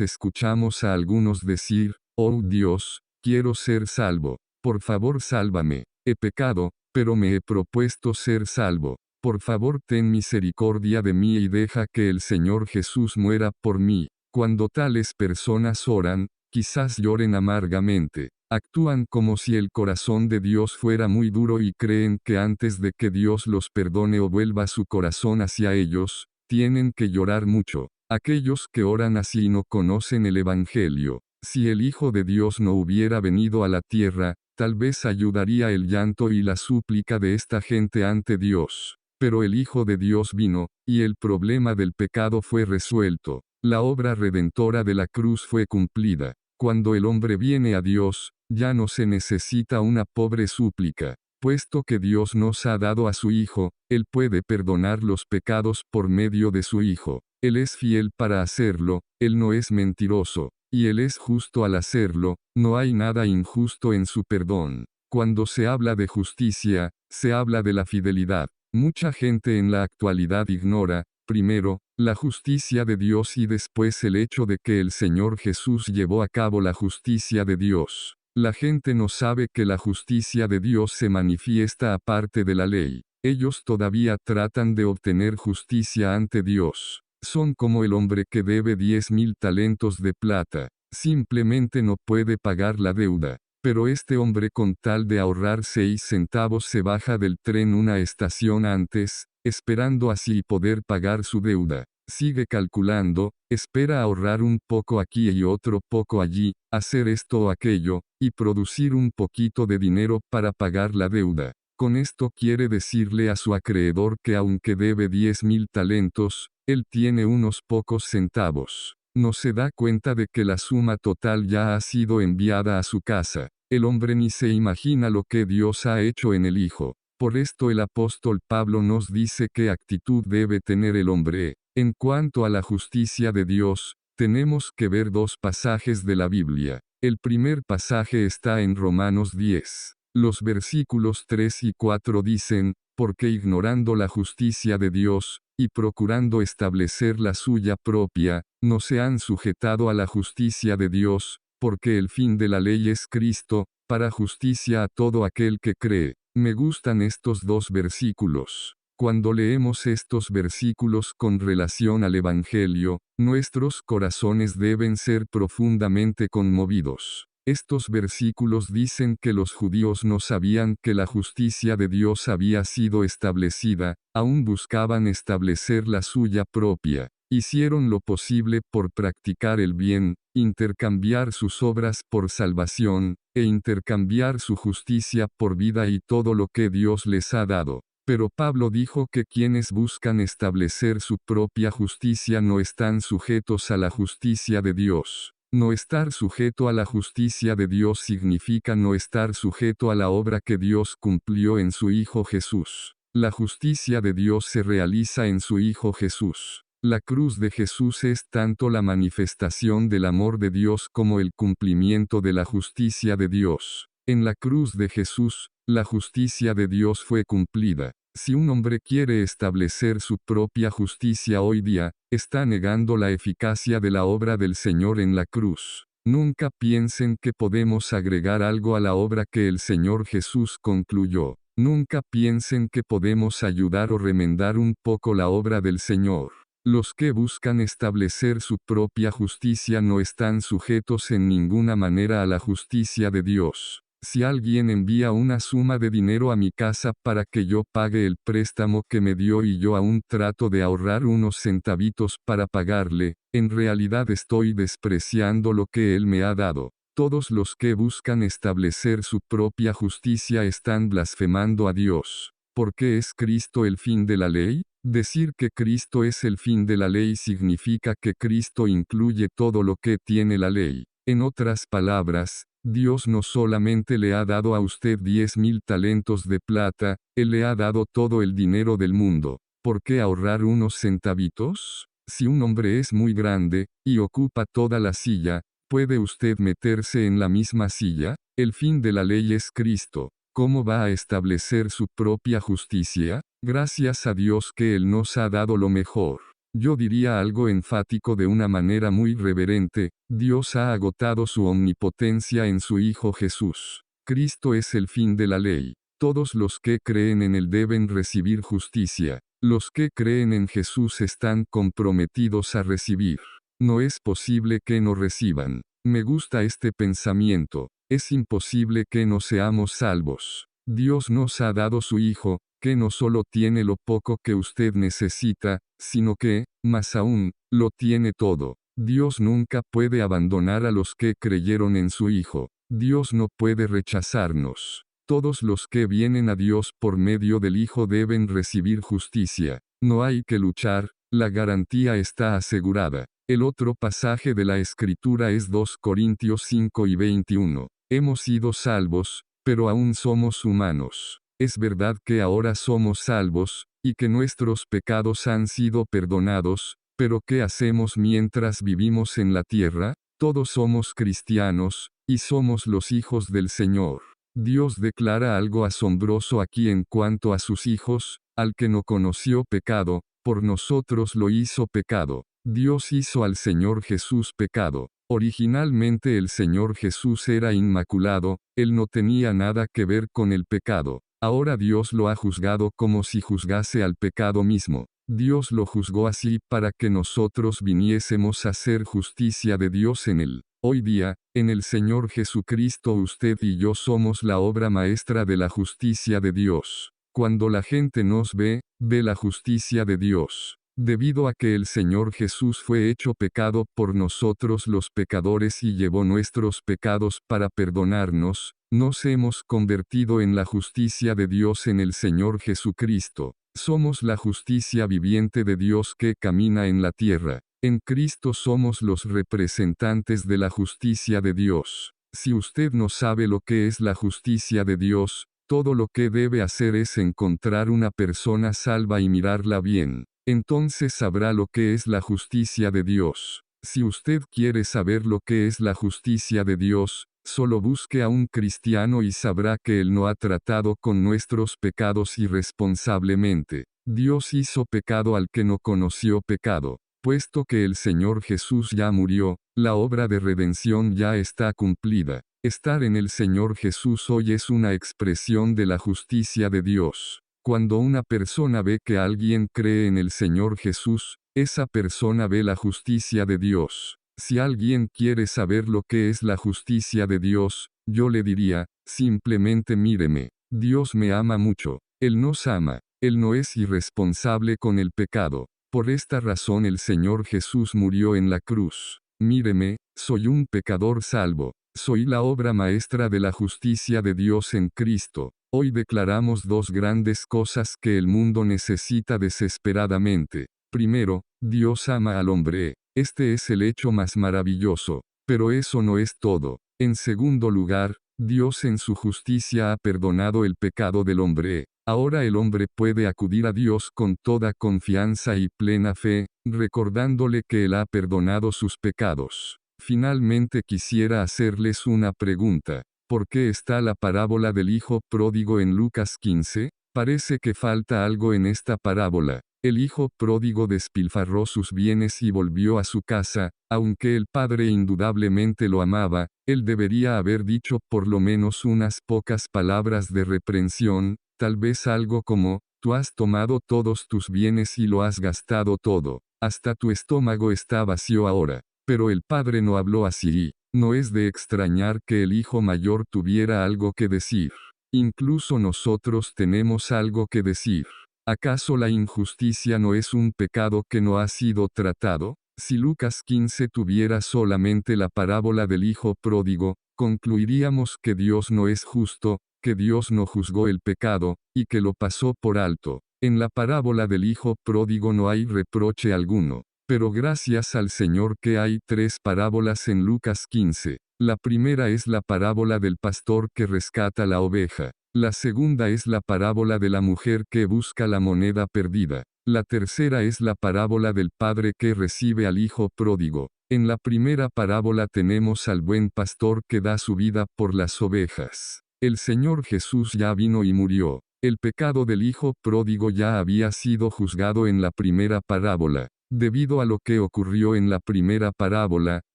escuchamos a algunos decir, oh Dios, quiero ser salvo. Por favor sálvame. He pecado, pero me he propuesto ser salvo. Por favor ten misericordia de mí y deja que el Señor Jesús muera por mí. Cuando tales personas oran, quizás lloren amargamente. Actúan como si el corazón de Dios fuera muy duro y creen que antes de que Dios los perdone o vuelva su corazón hacia ellos, tienen que llorar mucho. Aquellos que oran así no conocen el Evangelio. Si el Hijo de Dios no hubiera venido a la tierra, tal vez ayudaría el llanto y la súplica de esta gente ante Dios. Pero el Hijo de Dios vino, y el problema del pecado fue resuelto. La obra redentora de la cruz fue cumplida. Cuando el hombre viene a Dios, ya no se necesita una pobre súplica. Puesto que Dios nos ha dado a su Hijo, Él puede perdonar los pecados por medio de su Hijo. Él es fiel para hacerlo, Él no es mentiroso, y Él es justo al hacerlo, no hay nada injusto en su perdón. Cuando se habla de justicia, se habla de la fidelidad. Mucha gente en la actualidad ignora, primero, la justicia de Dios y después el hecho de que el Señor Jesús llevó a cabo la justicia de Dios. La gente no sabe que la justicia de Dios se manifiesta aparte de la ley. Ellos todavía tratan de obtener justicia ante Dios. Son como el hombre que debe 10,000 talentos de plata. Simplemente no puede pagar la deuda. Pero este hombre con tal de ahorrar 6 centavos se baja del tren una estación antes, esperando así poder pagar su deuda. Sigue calculando, espera ahorrar un poco aquí y otro poco allí, hacer esto o aquello, y producir un poquito de dinero para pagar la deuda. Con esto quiere decirle a su acreedor que aunque debe 10,000 talentos, él tiene unos pocos centavos. No se da cuenta de que la suma total ya ha sido enviada a su casa. El hombre ni se imagina lo que Dios ha hecho en el Hijo. Por esto el apóstol Pablo nos dice qué actitud debe tener el hombre. En cuanto a la justicia de Dios, tenemos que ver 2 pasajes de la Biblia. El primer pasaje está en Romanos 10. Los versículos 3 y 4 dicen, porque ignorando la justicia de Dios, y procurando establecer la suya propia, no se han sujetado a la justicia de Dios, porque el fin de la ley es Cristo, para justicia a todo aquel que cree. Me gustan estos 2 versículos. Cuando leemos estos versículos con relación al Evangelio, nuestros corazones deben ser profundamente conmovidos. Estos versículos dicen que los judíos no sabían que la justicia de Dios había sido establecida, aún buscaban establecer la suya propia. Hicieron lo posible por practicar el bien, intercambiar sus obras por salvación, e intercambiar su justicia por vida y todo lo que Dios les ha dado. Pero Pablo dijo que quienes buscan establecer su propia justicia no están sujetos a la justicia de Dios. No estar sujeto a la justicia de Dios significa no estar sujeto a la obra que Dios cumplió en su Hijo Jesús. La justicia de Dios se realiza en su Hijo Jesús. La cruz de Jesús es tanto la manifestación del amor de Dios como el cumplimiento de la justicia de Dios. En la cruz de Jesús, la justicia de Dios fue cumplida. Si un hombre quiere establecer su propia justicia hoy día, está negando la eficacia de la obra del Señor en la cruz. Nunca piensen que podemos agregar algo a la obra que el Señor Jesús concluyó. Nunca piensen que podemos ayudar o remendar un poco la obra del Señor. Los que buscan establecer su propia justicia no están sujetos en ninguna manera a la justicia de Dios. Si alguien envía una suma de dinero a mi casa para que yo pague el préstamo que me dio y yo aún trato de ahorrar unos centavitos para pagarle, en realidad estoy despreciando lo que él me ha dado. Todos los que buscan establecer su propia justicia están blasfemando a Dios. ¿Por qué es Cristo el fin de la ley? Decir que Cristo es el fin de la ley significa que Cristo incluye todo lo que tiene la ley. En otras palabras, Dios no solamente le ha dado a usted 10,000 talentos de plata, Él le ha dado todo el dinero del mundo. ¿Por qué ahorrar unos centavitos? Si un hombre es muy grande, y ocupa toda la silla, ¿puede usted meterse en la misma silla? El fin de la ley es Cristo. ¿Cómo va a establecer su propia justicia? Gracias a Dios que Él nos ha dado lo mejor. Yo diría algo enfático de una manera muy reverente: Dios ha agotado su omnipotencia en su Hijo Jesús. Cristo es el fin de la ley. Todos los que creen en Él deben recibir justicia. Los que creen en Jesús están comprometidos a recibir. No es posible que no reciban. Me gusta este pensamiento. Es imposible que no seamos salvos. Dios nos ha dado su Hijo, que no solo tiene lo poco que usted necesita, sino que, más aún, lo tiene todo. Dios nunca puede abandonar a los que creyeron en su Hijo. Dios no puede rechazarnos. Todos los que vienen a Dios por medio del Hijo deben recibir justicia. No hay que luchar, la garantía está asegurada. El otro pasaje de la Escritura es 2 Corintios 5 y 21. Hemos sido salvos, pero aún somos humanos. Es verdad que ahora somos salvos, y que nuestros pecados han sido perdonados, pero ¿qué hacemos mientras vivimos en la tierra? Todos somos cristianos, y somos los hijos del Señor. Dios declara algo asombroso aquí en cuanto a sus hijos: al que no conoció pecado, por nosotros lo hizo pecado. Dios hizo al Señor Jesús pecado. Originalmente el Señor Jesús era inmaculado, Él no tenía nada que ver con el pecado. Ahora Dios lo ha juzgado como si juzgase al pecado mismo. Dios lo juzgó así para que nosotros viniésemos a hacer justicia de Dios en Él. Hoy día, en el Señor Jesucristo usted y yo somos la obra maestra de la justicia de Dios. Cuando la gente nos ve, ve la justicia de Dios. Debido a que el Señor Jesús fue hecho pecado por nosotros los pecadores y llevó nuestros pecados para perdonarnos, nos hemos convertido en la justicia de Dios en el Señor Jesucristo. Somos la justicia viviente de Dios que camina en la tierra. En Cristo somos los representantes de la justicia de Dios. Si usted no sabe lo que es la justicia de Dios, todo lo que debe hacer es encontrar una persona salva y mirarla bien. Entonces sabrá lo que es la justicia de Dios. Si usted quiere saber lo que es la justicia de Dios, solo busque a un cristiano y sabrá que Él no ha tratado con nuestros pecados irresponsablemente. Dios hizo pecado al que no conoció pecado. Puesto que el Señor Jesús ya murió, la obra de redención ya está cumplida. Estar en el Señor Jesús hoy es una expresión de la justicia de Dios. Cuando una persona ve que alguien cree en el Señor Jesús, esa persona ve la justicia de Dios. Si alguien quiere saber lo que es la justicia de Dios, yo le diría: simplemente míreme. Dios me ama mucho. Él nos ama. Él no es irresponsable con el pecado. Por esta razón el Señor Jesús murió en la cruz. Míreme, soy un pecador salvo. Soy la obra maestra de la justicia de Dios en Cristo. Hoy declaramos dos grandes cosas que el mundo necesita desesperadamente. Primero, Dios ama al hombre. Este es el hecho más maravilloso. Pero eso no es todo. En segundo lugar, Dios en su justicia ha perdonado el pecado del hombre. Ahora el hombre puede acudir a Dios con toda confianza y plena fe, recordándole que Él ha perdonado sus pecados. Finalmente quisiera hacerles una pregunta. ¿Por qué está la parábola del hijo pródigo en Lucas 15? Parece que falta algo en esta parábola. El hijo pródigo despilfarró sus bienes y volvió a su casa. Aunque el padre indudablemente lo amaba, él debería haber dicho por lo menos unas pocas palabras de reprensión, tal vez algo como: tú has tomado todos tus bienes y lo has gastado todo. Hasta tu estómago está vacío ahora. Pero el padre no habló así. No es de extrañar que el hijo mayor tuviera algo que decir. Incluso nosotros tenemos algo que decir. ¿Acaso la injusticia no es un pecado que no ha sido tratado? Si Lucas 15 tuviera solamente la parábola del hijo pródigo, concluiríamos que Dios no es justo, que Dios no juzgó el pecado, y que lo pasó por alto. En la parábola del hijo pródigo no hay reproche alguno. Pero gracias al Señor que hay tres parábolas en Lucas 15. La primera es la parábola del pastor que rescata la oveja. La segunda es la parábola de la mujer que busca la moneda perdida. La tercera es la parábola del padre que recibe al hijo pródigo. En la primera parábola tenemos al buen pastor que da su vida por las ovejas. El Señor Jesús ya vino y murió. El pecado del hijo pródigo ya había sido juzgado en la primera parábola. Debido a lo que ocurrió en la primera parábola,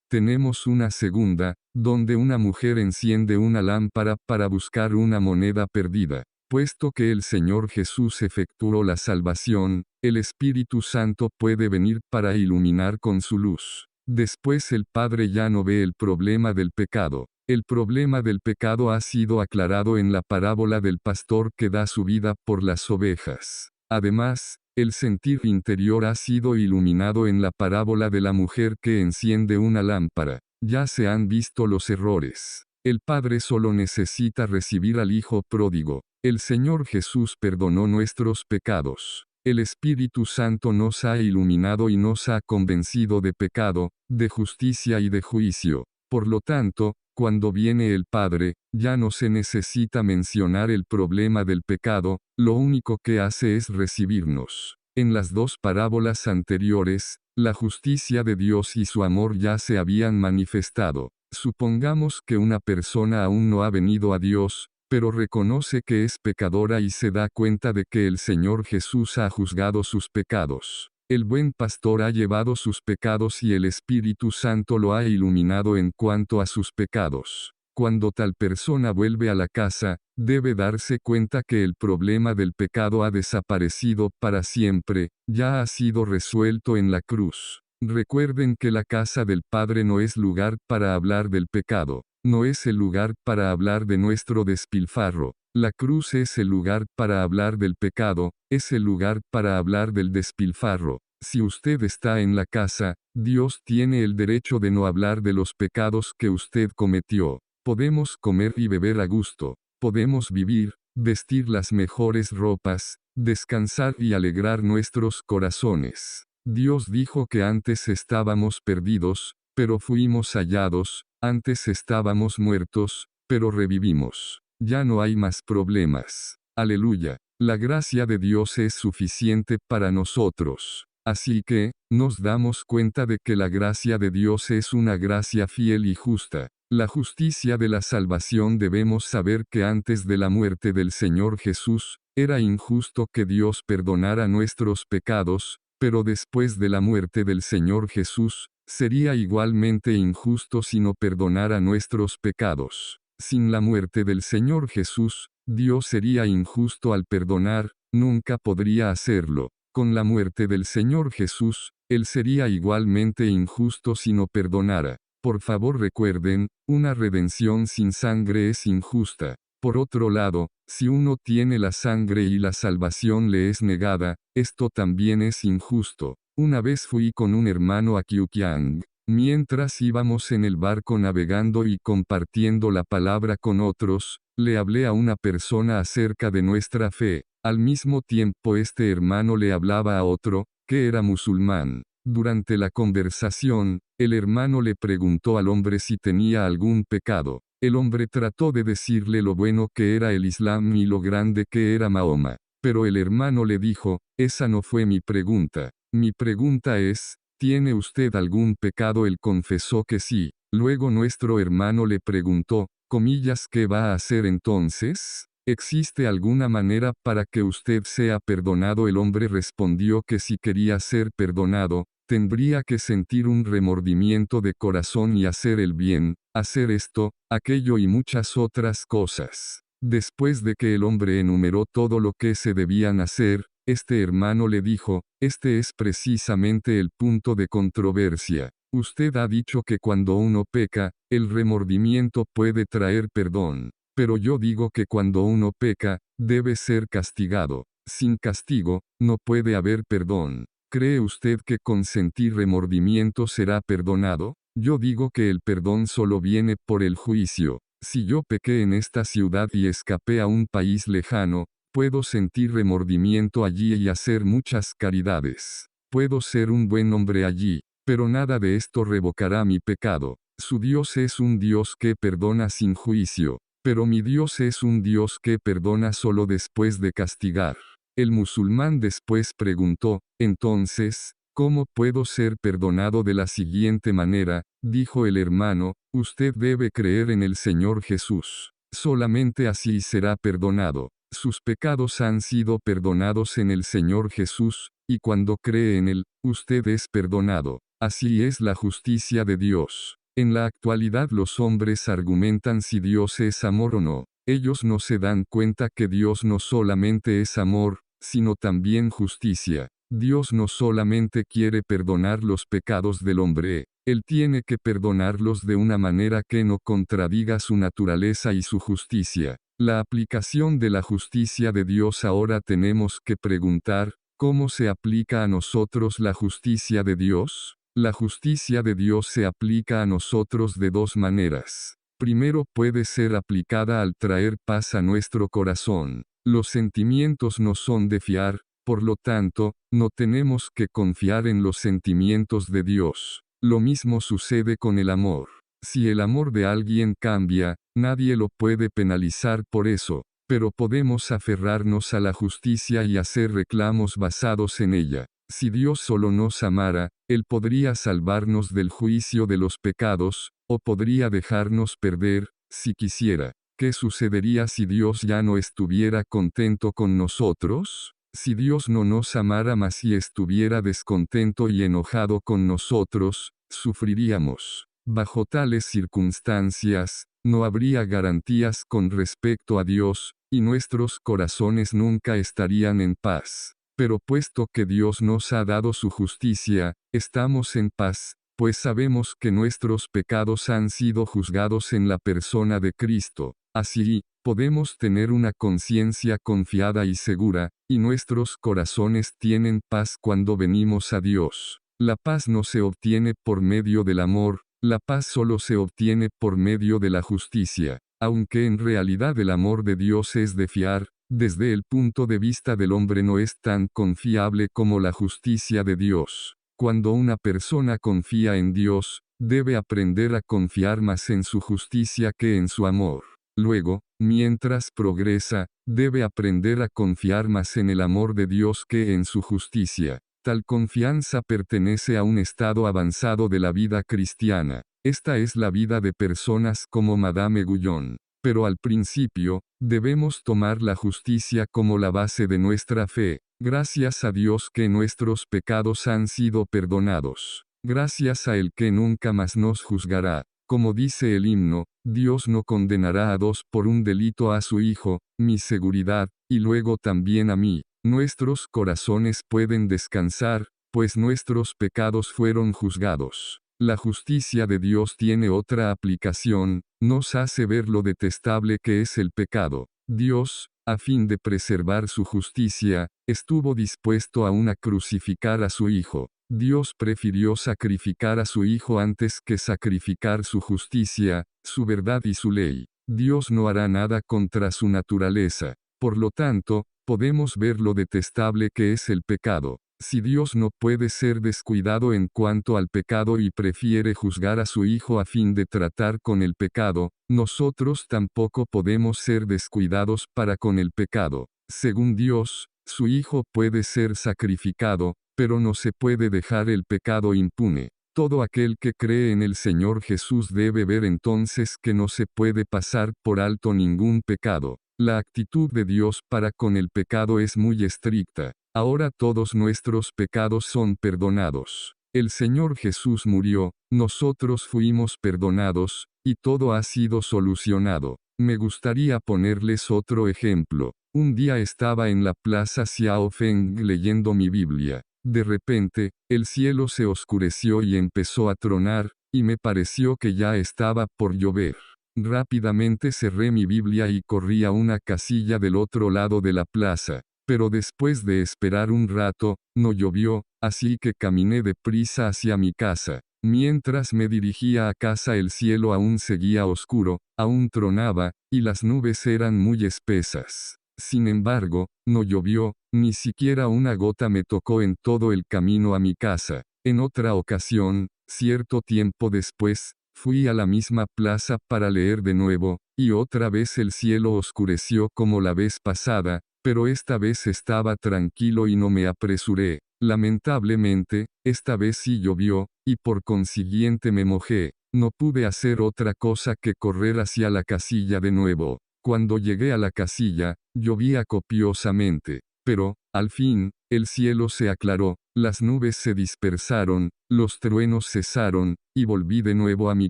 tenemos una segunda, donde una mujer enciende una lámpara para buscar una moneda perdida. Puesto que el Señor Jesús efectuó la salvación, el Espíritu Santo puede venir para iluminar con su luz. Después el Padre ya no ve el problema del pecado. El problema del pecado ha sido aclarado en la parábola del pastor que da su vida por las ovejas. Además, el sentir interior ha sido iluminado en la parábola de la mujer que enciende una lámpara. Ya se han visto los errores. El Padre solo necesita recibir al Hijo pródigo. El Señor Jesús perdonó nuestros pecados. El Espíritu Santo nos ha iluminado y nos ha convencido de pecado, de justicia y de juicio. Por lo tanto, cuando viene el Padre, ya no se necesita mencionar el problema del pecado, lo único que hace es recibirnos. En las dos parábolas anteriores, la justicia de Dios y su amor ya se habían manifestado. Supongamos que una persona aún no ha venido a Dios, pero reconoce que es pecadora y se da cuenta de que el Señor Jesús ha juzgado sus pecados. El buen pastor ha llevado sus pecados y el Espíritu Santo lo ha iluminado en cuanto a sus pecados. Cuando tal persona vuelve a la casa, debe darse cuenta que el problema del pecado ha desaparecido para siempre, ya ha sido resuelto en la cruz. Recuerden que la casa del Padre no es lugar para hablar del pecado. No es el lugar para hablar de nuestro despilfarro. La cruz es el lugar para hablar del pecado, es el lugar para hablar del despilfarro. Si usted está en la casa, Dios tiene el derecho de no hablar de los pecados que usted cometió. Podemos comer y beber a gusto. Podemos vivir, vestir las mejores ropas, descansar y alegrar nuestros corazones. Dios dijo que antes estábamos perdidos, pero fuimos hallados. Antes estábamos muertos, pero revivimos. Ya no hay más problemas. Aleluya. La gracia de Dios es suficiente para nosotros. Así que, nos damos cuenta de que la gracia de Dios es una gracia fiel y justa. La justicia de la salvación debemos saber que antes de la muerte del Señor Jesús, era injusto que Dios perdonara nuestros pecados, pero después de la muerte del Señor Jesús, sería igualmente injusto si no perdonara nuestros pecados. Sin la muerte del Señor Jesús, Dios sería injusto al perdonar, nunca podría hacerlo. Con la muerte del Señor Jesús, Él sería igualmente injusto si no perdonara. Por favor recuerden, una redención sin sangre es injusta. Por otro lado, si uno tiene la sangre y la salvación le es negada, esto también es injusto. Una vez fui con un hermano a Kyukyang. Mientras íbamos en el barco navegando y compartiendo la palabra con otros, le hablé a una persona acerca de nuestra fe. Al mismo tiempo este hermano le hablaba a otro, que era musulmán. Durante la conversación, el hermano le preguntó al hombre si tenía algún pecado. El hombre trató de decirle lo bueno que era el Islam y lo grande que era Mahoma. Pero el hermano le dijo, esa no fue mi pregunta. Mi pregunta es, ¿tiene usted algún pecado? Él confesó que sí. Luego nuestro hermano le preguntó, comillas, ¿qué va a hacer entonces? ¿Existe alguna manera para que usted sea perdonado? El hombre respondió que si quería ser perdonado, tendría que sentir un remordimiento de corazón y hacer el bien, hacer esto, aquello y muchas otras cosas. Después de que el hombre enumeró todo lo que se debían hacer, este hermano le dijo, este es precisamente el punto de controversia. Usted ha dicho que cuando uno peca, el remordimiento puede traer perdón. Pero yo digo que cuando uno peca, debe ser castigado. Sin castigo, no puede haber perdón. ¿Cree usted que con sentir remordimiento será perdonado? Yo digo que el perdón solo viene por el juicio. Si yo pequé en esta ciudad y escapé a un país lejano, puedo sentir remordimiento allí y hacer muchas caridades. Puedo ser un buen hombre allí, pero nada de esto revocará mi pecado. Su Dios es un Dios que perdona sin juicio, pero mi Dios es un Dios que perdona solo después de castigar. El musulmán después preguntó, entonces, ¿cómo puedo ser perdonado de la siguiente manera? Dijo el hermano, usted debe creer en el Señor Jesús. Solamente así será perdonado. Sus pecados han sido perdonados en el Señor Jesús, y cuando cree en Él, usted es perdonado. Así es la justicia de Dios. En la actualidad los hombres argumentan si Dios es amor o no. Ellos no se dan cuenta que Dios no solamente es amor, sino también justicia. Dios no solamente quiere perdonar los pecados del hombre, Él tiene que perdonarlos de una manera que no contradiga su naturaleza y su justicia. La aplicación de la justicia de Dios. Ahora tenemos que preguntar, ¿cómo se aplica a nosotros la justicia de Dios? La justicia de Dios se aplica a nosotros de dos maneras. Primero, puede ser aplicada al traer paz a nuestro corazón. Los sentimientos no son de fiar, por lo tanto, no tenemos que confiar en los sentimientos de Dios. Lo mismo sucede con el amor. Si el amor de alguien cambia, nadie lo puede penalizar por eso, pero podemos aferrarnos a la justicia y hacer reclamos basados en ella. Si Dios solo nos amara, Él podría salvarnos del juicio de los pecados, o podría dejarnos perder, si quisiera. ¿Qué sucedería si Dios ya no estuviera contento con nosotros? Si Dios no nos amara más y estuviera descontento y enojado con nosotros, sufriríamos. Bajo tales circunstancias, no habría garantías con respecto a Dios, y nuestros corazones nunca estarían en paz. Pero puesto que Dios nos ha dado su justicia, estamos en paz, pues sabemos que nuestros pecados han sido juzgados en la persona de Cristo. Así, podemos tener una conciencia confiada y segura, y nuestros corazones tienen paz cuando venimos a Dios. La paz no se obtiene por medio del amor, la paz solo se obtiene por medio de la justicia. Aunque en realidad el amor de Dios es de fiar, desde el punto de vista del hombre no es tan confiable como la justicia de Dios. Cuando una persona confía en Dios, debe aprender a confiar más en su justicia que en su amor. Luego, mientras progresa, debe aprender a confiar más en el amor de Dios que en su justicia. Tal confianza pertenece a un estado avanzado de la vida cristiana. Esta es la vida de personas como Madame Guyon. Pero al principio, debemos tomar la justicia como la base de nuestra fe. Gracias a Dios que nuestros pecados han sido perdonados. Gracias a Él que nunca más nos juzgará. Como dice el himno, Dios no condenará a dos por un delito a su Hijo, mi seguridad, y luego también a mí. Nuestros corazones pueden descansar, pues nuestros pecados fueron juzgados. La justicia de Dios tiene otra aplicación, nos hace ver lo detestable que es el pecado. Dios, a fin de preservar su justicia, estuvo dispuesto aún a crucificar a su Hijo. Dios prefirió sacrificar a su Hijo antes que sacrificar su justicia, su verdad y su ley. Dios no hará nada contra su naturaleza. Por lo tanto, podemos ver lo detestable que es el pecado. Si Dios no puede ser descuidado en cuanto al pecado y prefiere juzgar a su Hijo a fin de tratar con el pecado, nosotros tampoco podemos ser descuidados para con el pecado. Según Dios, su Hijo puede ser sacrificado, pero no se puede dejar el pecado impune. Todo aquel que cree en el Señor Jesús debe ver entonces que no se puede pasar por alto ningún pecado. La actitud de Dios para con el pecado es muy estricta. Ahora todos nuestros pecados son perdonados. El Señor Jesús murió, nosotros fuimos perdonados, y todo ha sido solucionado. Me gustaría ponerles otro ejemplo. Un día estaba en la plaza Xiaofeng leyendo mi Biblia. De repente, el cielo se oscureció y empezó a tronar, y me pareció que ya estaba por llover. Rápidamente cerré mi Biblia y corrí a una casilla del otro lado de la plaza. Pero después de esperar un rato, no llovió, así que caminé deprisa hacia mi casa. Mientras me dirigía a casa el cielo aún seguía oscuro, aún tronaba, y las nubes eran muy espesas. Sin embargo, no llovió, ni siquiera una gota me tocó en todo el camino a mi casa. En otra ocasión, cierto tiempo después, fui a la misma plaza para leer de nuevo, y otra vez el cielo oscureció como la vez pasada, pero esta vez estaba tranquilo y no me apresuré. Lamentablemente, esta vez sí llovió, y por consiguiente me mojé. No pude hacer otra cosa que correr hacia la casilla de nuevo. Cuando llegué a la casilla, llovía copiosamente. Pero, al fin, el cielo se aclaró, las nubes se dispersaron, los truenos cesaron, y volví de nuevo a mi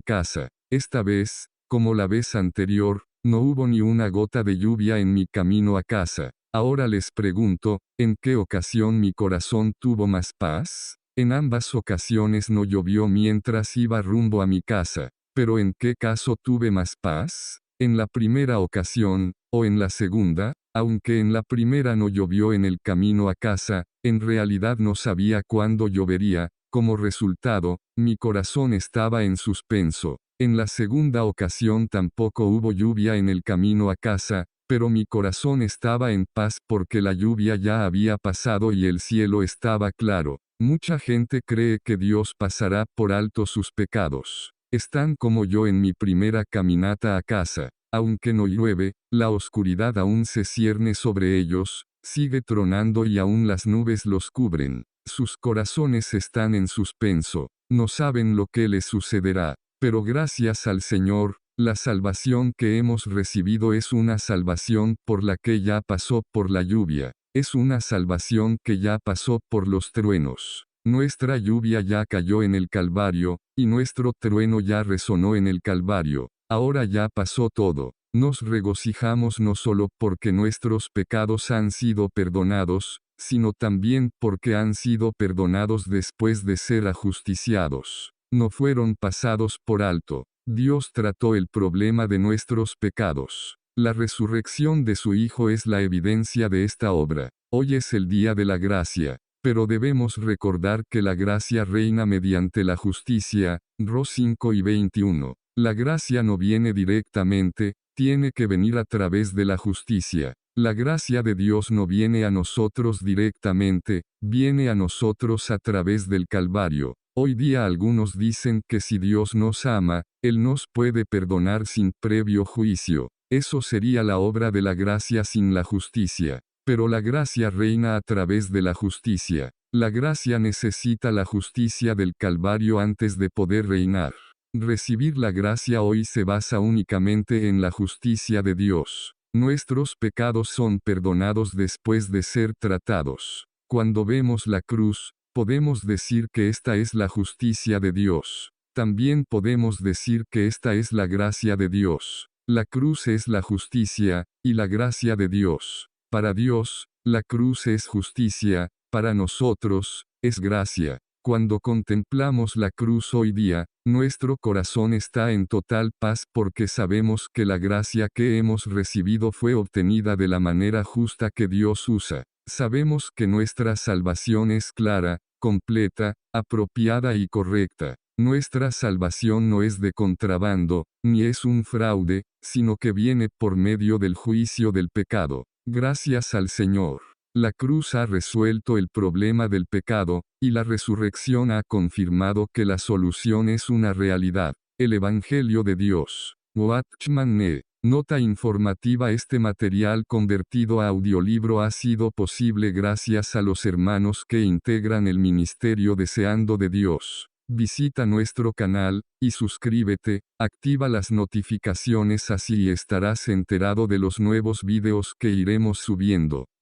casa. Esta vez, como la vez anterior, no hubo ni una gota de lluvia en mi camino a casa. Ahora les pregunto, ¿en qué ocasión mi corazón tuvo más paz? En ambas ocasiones no llovió mientras iba rumbo a mi casa, pero ¿en qué caso tuve más paz? ¿En la primera ocasión, o en la segunda? Aunque en la primera no llovió en el camino a casa, en realidad no sabía cuándo llovería. Como resultado, mi corazón estaba en suspenso. En la segunda ocasión tampoco hubo lluvia en el camino a casa, pero mi corazón estaba en paz porque la lluvia ya había pasado y el cielo estaba claro. Mucha gente cree que Dios pasará por alto sus pecados. Están como yo en mi primera caminata a casa. Aunque no llueve, la oscuridad aún se cierne sobre ellos, sigue tronando y aún las nubes los cubren. Sus corazones están en suspenso, no saben lo que les sucederá. Pero gracias al Señor, la salvación que hemos recibido es una salvación por la que ya pasó por la lluvia. Es una salvación que ya pasó por los truenos. Nuestra lluvia ya cayó en el Calvario, y nuestro trueno ya resonó en el Calvario. Ahora ya pasó todo. Nos regocijamos no solo porque nuestros pecados han sido perdonados, sino también porque han sido perdonados después de ser ajusticiados. No fueron pasados por alto. Dios trató el problema de nuestros pecados. La resurrección de su Hijo es la evidencia de esta obra. Hoy es el día de la gracia, pero debemos recordar que la gracia reina mediante la justicia. Ros 5 y 21. La gracia no viene directamente, tiene que venir a través de la justicia. La gracia de Dios no viene a nosotros directamente, viene a nosotros a través del Calvario. Hoy día algunos dicen que si Dios nos ama, Él nos puede perdonar sin previo juicio. Eso sería la obra de la gracia sin la justicia. Pero la gracia reina a través de la justicia. La gracia necesita la justicia del Calvario antes de poder reinar. Recibir la gracia hoy se basa únicamente en la justicia de Dios. Nuestros pecados son perdonados después de ser tratados. Cuando vemos la cruz, podemos decir que esta es la justicia de Dios. También podemos decir que esta es la gracia de Dios. La cruz es la justicia, y la gracia de Dios. Para Dios, la cruz es justicia, para nosotros, es gracia. Cuando contemplamos la cruz hoy día, nuestro corazón está en total paz porque sabemos que la gracia que hemos recibido fue obtenida de la manera justa que Dios usa. Sabemos que nuestra salvación es clara, completa, apropiada y correcta. Nuestra salvación no es de contrabando, ni es un fraude, sino que viene por medio del juicio del pecado. Gracias al Señor. La cruz ha resuelto el problema del pecado, y la resurrección ha confirmado que la solución es una realidad. El Evangelio de Dios. Watchman Nee. Nota informativa: este material convertido a audiolibro ha sido posible gracias a los hermanos que integran el ministerio Deseando de Dios. Visita nuestro canal, y suscríbete, activa las notificaciones, así estarás enterado de los nuevos videos que iremos subiendo.